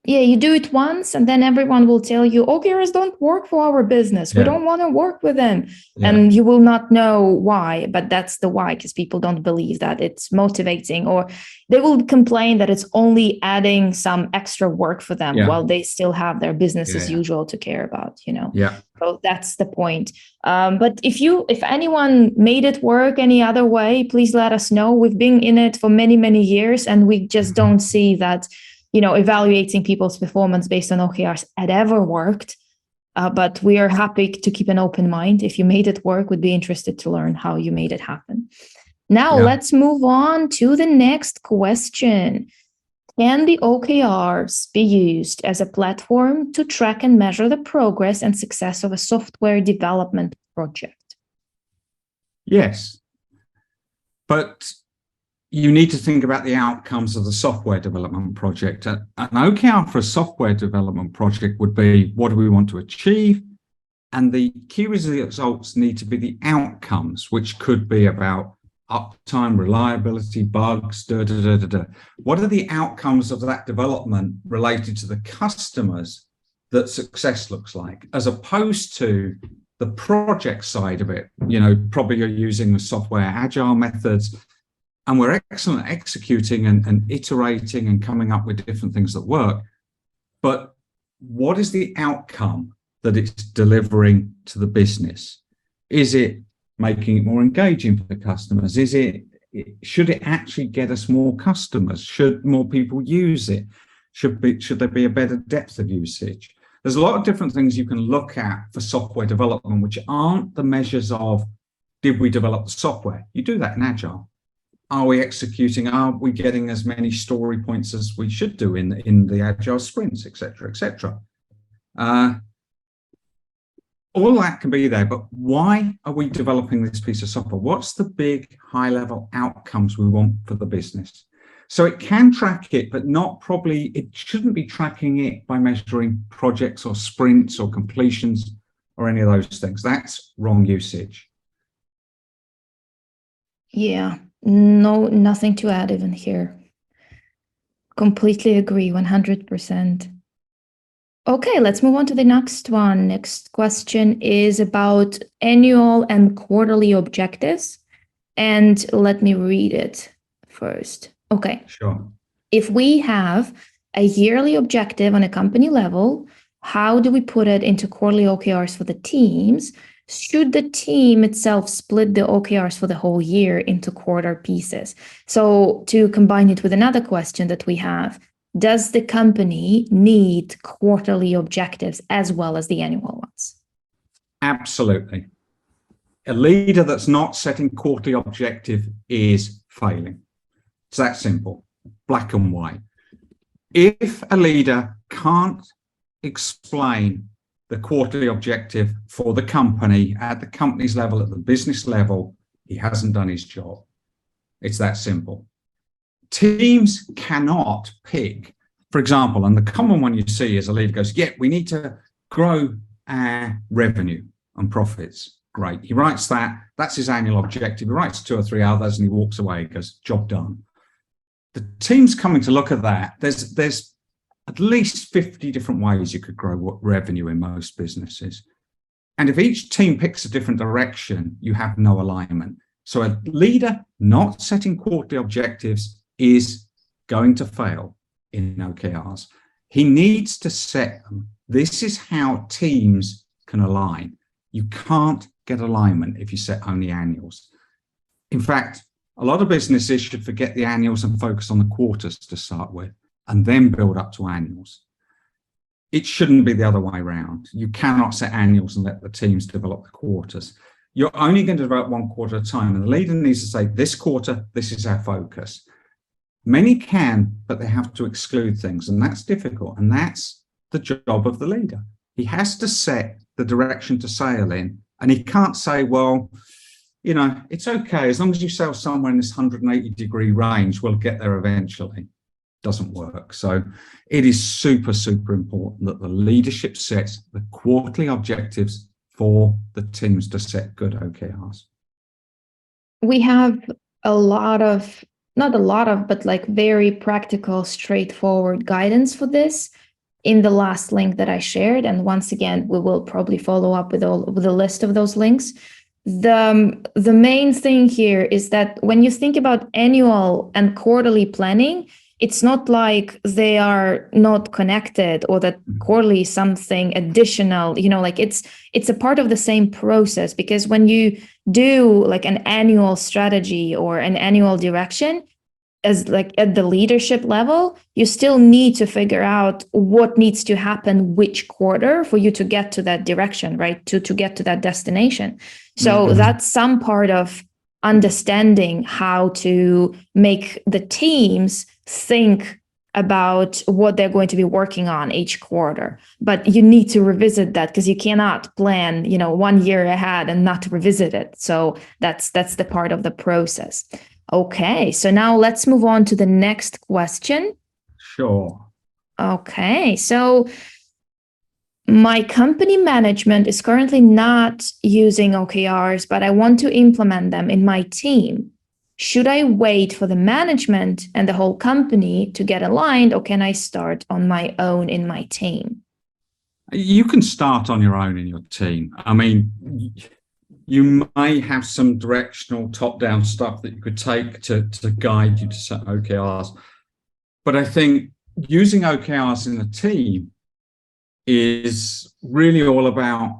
Yeah, you do it once and then everyone will tell you, OKRs don't work for our business. We don't want to work with them. Yeah. And you will not know why, but that's the why, because people don't believe that it's motivating, or they will complain that it's only adding some extra work for them while they still have their business as usual to care about, Yeah. So that's the point. But if anyone made it work any other way, please let us know. We've been in it for many, many years, and we just don't see that evaluating people's performance based on OKRs had ever worked. But we are happy to keep an open mind. If you made it work, we'd be interested to learn how you made it happen. Now, let's move on to the next question. Can the OKRs be used as a platform to track and measure the progress and success of a software development project? Yes. But you need to think about the outcomes of the software development project. An OKR for a software development project would be, what do we want to achieve? And the key results need to be the outcomes, which could be about uptime, reliability, bugs, What are the outcomes of that development related to the customers that success looks like, as opposed to the project side of it? Probably you're using the software agile methods, and we're excellent at executing and iterating and coming up with different things that work. But what is the outcome that it's delivering to the business? Is it making it more engaging for the customers? Should it actually get us more customers? Should more people use it? Should there be a better depth of usage? there's a lot of different things you can look at for software development, which aren't the measures of, did we develop the software? You do that in Agile. Are we executing? Are we getting as many story points as we should do in the Agile sprints, et cetera, et cetera? All that can be there, but why are we developing this piece of software? What's the big high-level outcomes we want for the business? So it can track it, but it shouldn't be tracking it by measuring projects or sprints or completions or any of those things. That's wrong usage. Yeah, no, nothing to add even here. Completely agree, 100%. Okay, let's move on to the next one. Next question is about annual and quarterly objectives. And let me read it first. Okay. Sure. If we have a yearly objective on a company level, how do we put it into quarterly OKRs for the teams? Should the team itself split the OKRs for the whole year into quarter pieces? So to combine it with another question that we have, does the company need quarterly objectives as well as the annual ones? Absolutely. A leader that's not setting quarterly objective is failing. It's that simple, black and white. If a leader can't explain the quarterly objective for the company at the company's level, at the business level, he hasn't done his job. It's that simple. Teams cannot pick, for example, and the common one you see is a leader goes, yeah, we need to grow our revenue and profits. Great. He writes that. That's his annual objective. He writes 2 or 3 others and he walks away. He goes, job done. The team's coming to look at that. There's at least 50 different ways you could grow revenue in most businesses. And if each team picks a different direction, you have no alignment. So a leader not setting quarterly objectives is going to fail in OKRs. He needs to set them. This is how teams can align. You can't get alignment if you set only annuals. In fact, a lot of businesses should forget the annuals and focus on the quarters to start with, and then build up to annuals. It shouldn't be the other way around. You cannot set annuals and let the teams develop the quarters. You're only going to develop 1 quarter at a time, and the leader needs to say, this quarter, this is our focus. Many can, but they have to exclude things, and that's difficult, and that's the job of the leader. He has to set the direction to sail in, and he can't say, well, you know, it's okay, as long as you sail somewhere in this 180-degree range, we'll get there eventually. Doesn't work. So it is super, super important that the leadership sets the quarterly objectives for the teams to set good OKRs. We have but like very practical, straightforward guidance for this in the last link that I shared. And once again, we will probably follow up with a list of those links. The main thing here is that when you think about annual and quarterly planning, it's not like they are not connected or that quarterly is something additional, you know, like it's a part of the same process, because when you do like an annual strategy or an annual direction, as like at the leadership level, you still need to figure out what needs to happen which quarter for you to get to that direction, right? To get to that destination. So that's some part of understanding how to make the teams think about what they're going to be working on each quarter. But you need to revisit that, because you cannot plan, 1 year ahead and not revisit it. So that's the part of the process. Okay, so now let's move on to the next question. Sure. Okay, so my company management is currently not using OKRs, but I want to implement them in my team. Should I wait for the management and the whole company to get aligned, or can I start on my own in my team? You can start on your own in your team. I mean, you may have some directional top-down stuff that you could take to guide you to set OKRs. But I think using OKRs in a team is really all about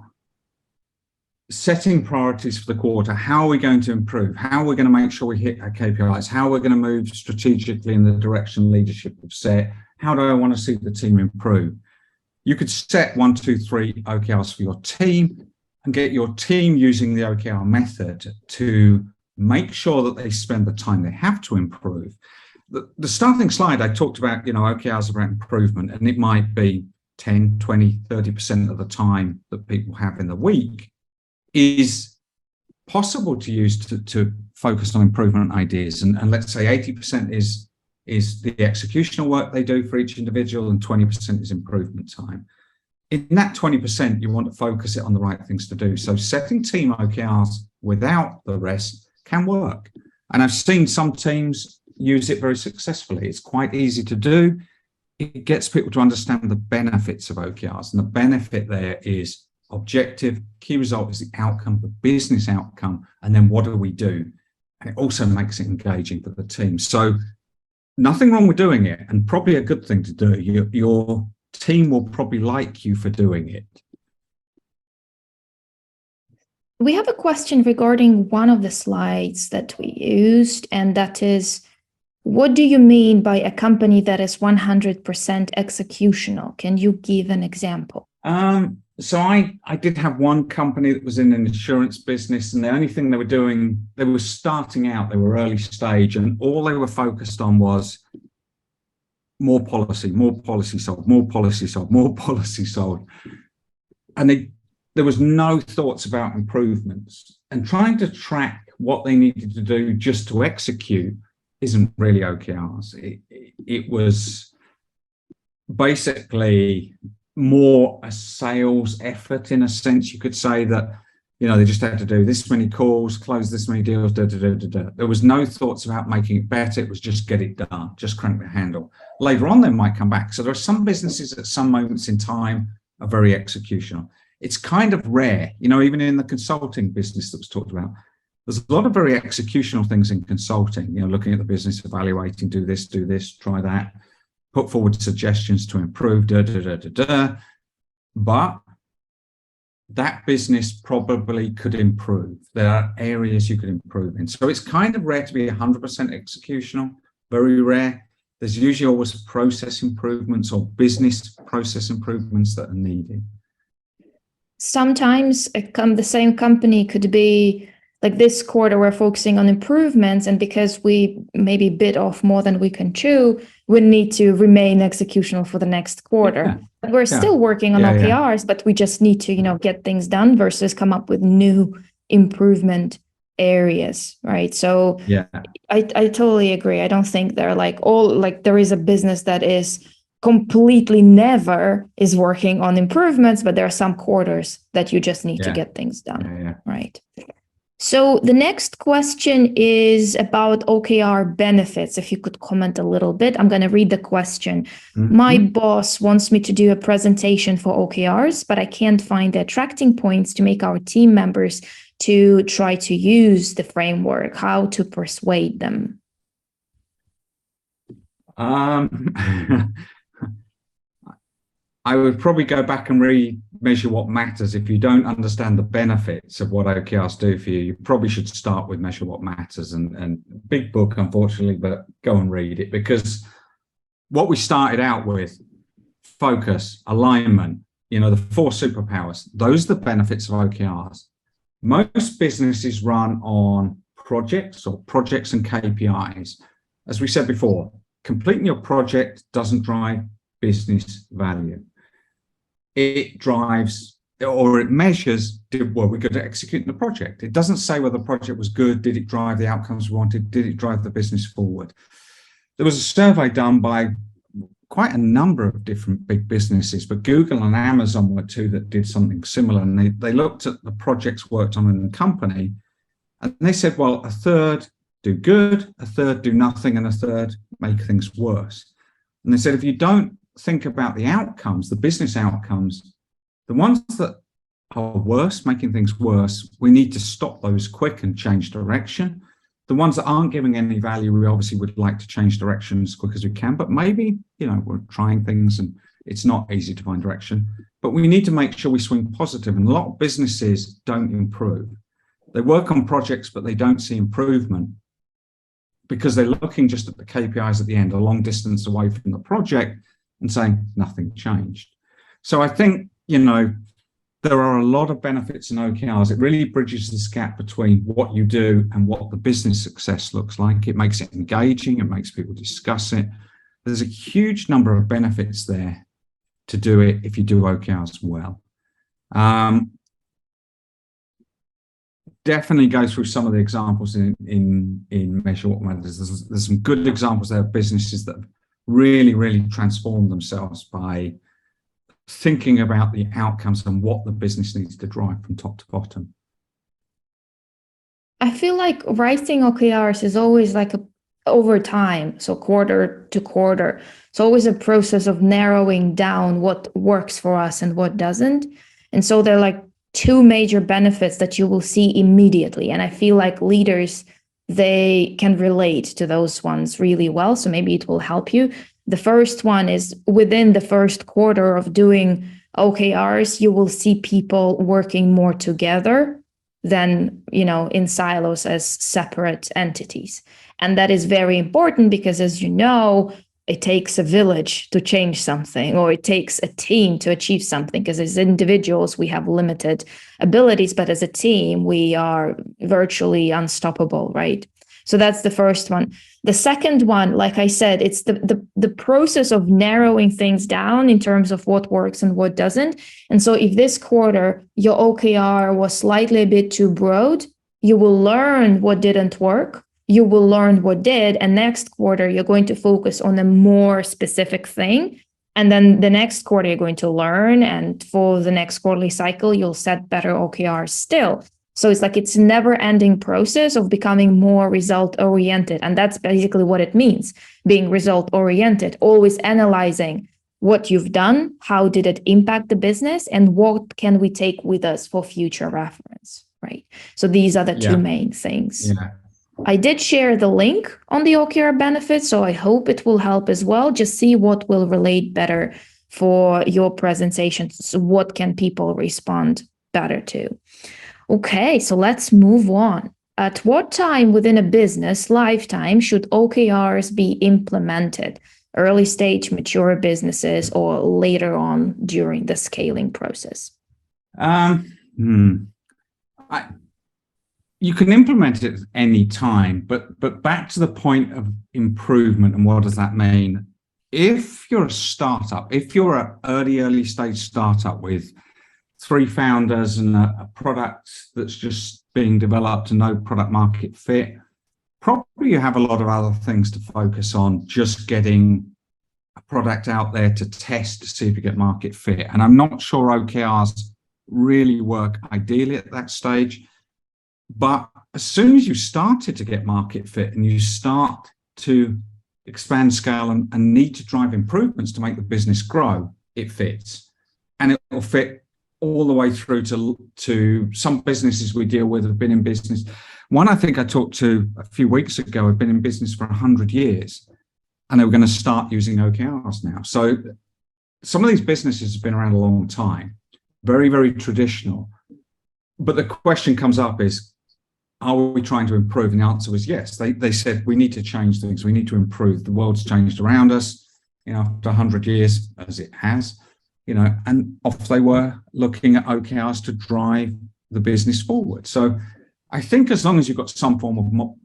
setting priorities for the quarter. How are we going to improve? How are we going to make sure we hit our KPIs? How are we going to move strategically in the direction leadership have set? How do I want to see the team improve? You could set 1, 2, 3 OKRs for your team and get your team using the OKR method to make sure that they spend the time they have to improve. The starting slide, I talked about, OKRs about improvement, and it might be 10, 20, 30% of the time that people have in the week is possible to use to focus on improvement ideas. And let's say 80% is the executional work they do for each individual, and 20% is improvement time. In that 20%, you want to focus it on the right things to do. So setting team OKRs without the rest can work. And I've seen some teams use it very successfully. It's quite easy to do. It gets people to understand the benefits of OKRs. And the benefit there is objective, key result is the outcome, the business outcome, and then what do we do? And it also makes it engaging for the team. So nothing wrong with doing it, and probably a good thing to do. Your team will probably like you for doing it. We have a question regarding one of the slides that we used, and that is, what do you mean by a company that is 100% executional? Can you give an example? So I did have one company that was in an insurance business, and the only thing they were doing, they were starting out, they were early stage, and all they were focused on was more policy sold, more policy sold, more policy sold. And there was no thoughts about improvements, and trying to track what they needed to do just to execute isn't really OKRs. It was basically more a sales effort, in a sense. You could say that, they just had to do this many calls, close this many deals, There was no thoughts about making it better. It was just get it done, just crank the handle. Later on, they might come back. So there are some businesses at some moments in time are very executional. It's kind of rare, even in the consulting business that was talked about. There's a lot of very executional things in consulting, looking at the business, evaluating, do this, try that, put forward suggestions to improve, But that business probably could improve. There are areas you could improve in. So it's kind of rare to be 100% executional, very rare. There's usually always process improvements or business process improvements that are needed. Sometimes the same company could be like, this quarter we're focusing on improvements, and because we maybe bit off more than we can chew, we need to remain executional for the next quarter. Yeah. But we're still working on OKRs, but we just need to, get things done versus come up with new improvement areas, right? So I totally agree. I don't think they're there is a business that is completely never is working on improvements, but there are some quarters that you just need to get things done, right? So the next question is about OKR benefits. If you could comment a little bit, I'm going to read the question. Mm-hmm. My boss wants me to do a presentation for OKRs, but I can't find the attracting points to make our team members to try to use the framework. How to persuade them? I would probably go back and measure what matters. If you don't understand the benefits of what OKRs do for you, you probably should start with measure what matters. And big book, unfortunately, but go and read it, because what we started out with, focus, alignment, the 4 superpowers, those are the benefits of OKRs. Most businesses run on projects and KPIs. As we said before, completing your project doesn't drive business value. It drives, or it measures, were we good at executing the project? It doesn't say whether the project was good. Did it drive the outcomes we wanted? Did it drive the business forward? There was a survey done by quite a number of different big businesses, but Google and Amazon were 2 that did something similar. And they looked at the projects worked on in the company, and they said, well, a third do good, a third do nothing, and a third make things worse. And they said, if you don't think about the outcomes, the business outcomes, the ones that are worse, making things worse, we need to stop those quick and change direction. The ones that aren't giving any value, we obviously would like to change direction as quick as we can, but maybe, we're trying things and it's not easy to find direction, but we need to make sure we swing positive. And a lot of businesses don't improve. They work on projects, but they don't see improvement because they're looking just at the KPIs at the end, a long distance away from the project, and saying nothing changed. So I think, there are a lot of benefits in OKRs. It really bridges this gap between what you do and what the business success looks like. It makes it engaging. It makes people discuss it. There's a huge number of benefits there to do it if you do OKRs well. Definitely go through some of the examples in Measure What Matters. There's some good examples there of businesses that have really transformed themselves by thinking about the outcomes and what the business needs to drive from top to bottom. I feel like writing OKRs is always like over time, so quarter to quarter. It's always a process of narrowing down what works for us and what doesn't. And so there are like two major benefits that you will see immediately. And I feel like leaders, they can relate to those ones really well. So maybe it will help you. The first one is within the first quarter of doing OKRs, you will see people working more together than, in silos as separate entities. And that is very important because, as you know, it takes a village to change something, or it takes a team to achieve something, because as individuals, we have limited abilities, but as a team, we are virtually unstoppable, right? So that's the first one. The second one, like I said, it's the process of narrowing things down in terms of what works and what doesn't. And so if this quarter your OKR was slightly a bit too broad, you will learn what didn't work. You will learn what did. And next quarter, you're going to focus on a more specific thing. And then the next quarter, you're going to learn. And for the next quarterly cycle, you'll set better OKRs still. So it's like it's a never-ending process of becoming more result-oriented. And that's basically what it means, being result-oriented, always analyzing what you've done, how did it impact the business, and what can we take with us for future reference, right? So these are the two main things. Yeah. I did share the link on the OKR benefits, so I hope it will help as well. Just see what will relate better for your presentation. So what can people respond better to? Okay, so let's move on. At what time within a business lifetime should OKRs be implemented? Early stage mature businesses or later on during the scaling process? You can implement it at any time, but back to the point of improvement and what does that mean? If you're a startup, if you're an early stage startup with 3 founders and a product that's just being developed and no product market fit, probably you have a lot of other things to focus on, just getting a product out there to test to see if you get market fit. And I'm not sure OKRs really work ideally at that stage. But as soon as you started to get market fit and you start to expand scale and need to drive improvements to make the business grow, it fits. And it will fit all the way through to some businesses we deal with have been in business. One I think I talked to a few weeks ago had been in business for 100 years, and they were going to start using OKRs now. So some of these businesses have been around a long time, very traditional. But the question comes up is, are we trying to improve? And the answer was yes. They said we need to change things. We need to improve. The world's changed around us, after 100 years, as it has. And off they were looking at OKRs to drive the business forward. So I think as long as you've got some form of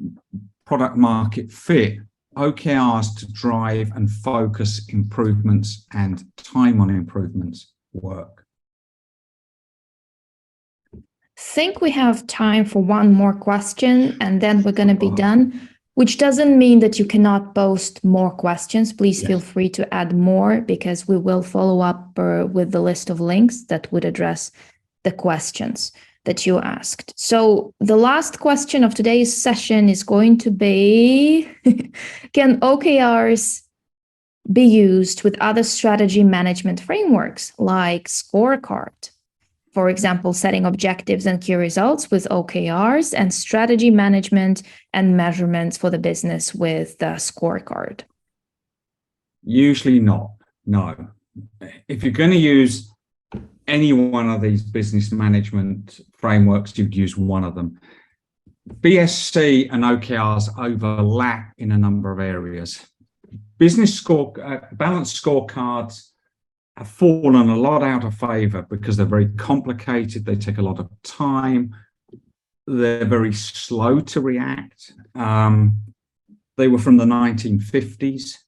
product market fit, OKRs to drive and focus improvements and time on improvements work. Think we have time for one more question and then we're going to be done, which doesn't mean that you cannot post more questions. Please feel free to add more because we will follow up with the list of links that would address the questions that you asked. So the last question of today's session is going to be, can OKRs be used with other strategy management frameworks like Scorecard? For example, setting objectives and key results with OKRs and strategy management and measurements for the business with the Scorecard? Usually not, no. If you're going to use any one of these business management frameworks, you'd use one of them. BSC and OKRs overlap in a number of areas. Balance scorecards have fallen a lot out of favor because they're very complicated. They take a lot of time. They're very slow to react. They were from the 1950s.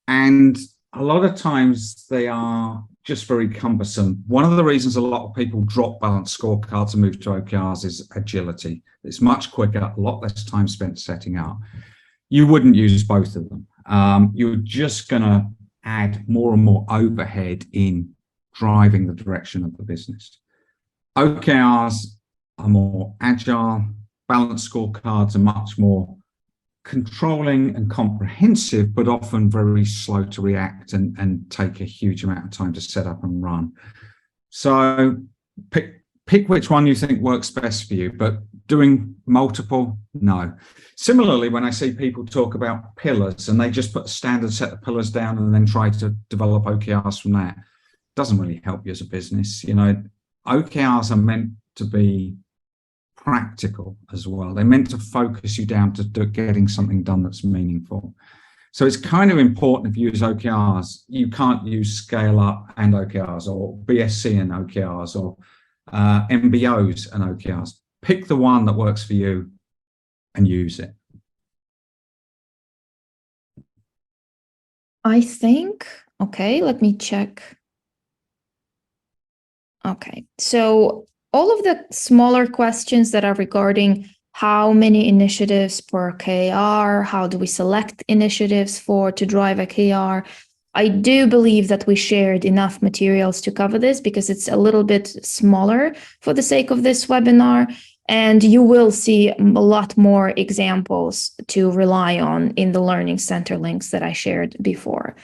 And a lot of times they are just very cumbersome. One of the reasons a lot of people drop balance scorecards and move to OKRs is agility. It's much quicker, a lot less time spent setting up. You wouldn't use both of them. You're just going to add more and more overhead in driving the direction of the business. OKRs are more agile. Balance scorecards are much more controlling and comprehensive, but often very slow to react and take a huge amount of time to set up and run. So pick which one you think works best for you, but doing multiple, no. Similarly, when I see people talk about pillars and they just put a standard set of pillars down and then try to develop OKRs from that, doesn't really help you as a business. You know, OKRs are meant to be practical as well. They're meant to focus you down to getting something done that's meaningful. So it's kind of important if you use OKRs, you can't use scale up and OKRs or BSC and OKRs or MBOs and OKRs. Pick the one that works for you and use it. I think, okay, let me check. Okay, so all of the smaller questions that are regarding how many initiatives per KR, how do we select initiatives to drive a KR, I do believe that we shared enough materials to cover this because it's a little bit smaller for the sake of this webinar. And you will see a lot more examples to rely on in the Learning Center links that I shared before.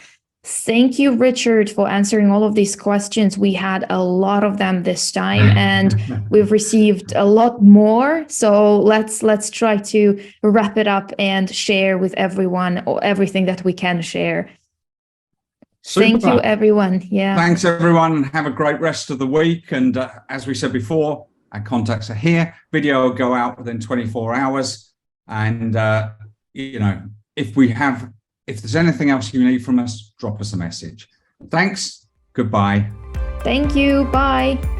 Thank you, Richard, for answering all of these questions. We had a lot of them this time, and we've received a lot more. So let's try to wrap it up and share with everyone everything that we can share. Super. Thank you, everyone. Yeah. Thanks, everyone. Have a great rest of the week. And as we said before, our contacts are here. Video will go out within 24 hours. And, you know, if there's anything else you need from us, drop us a message. Thanks. Goodbye. Thank you. Bye.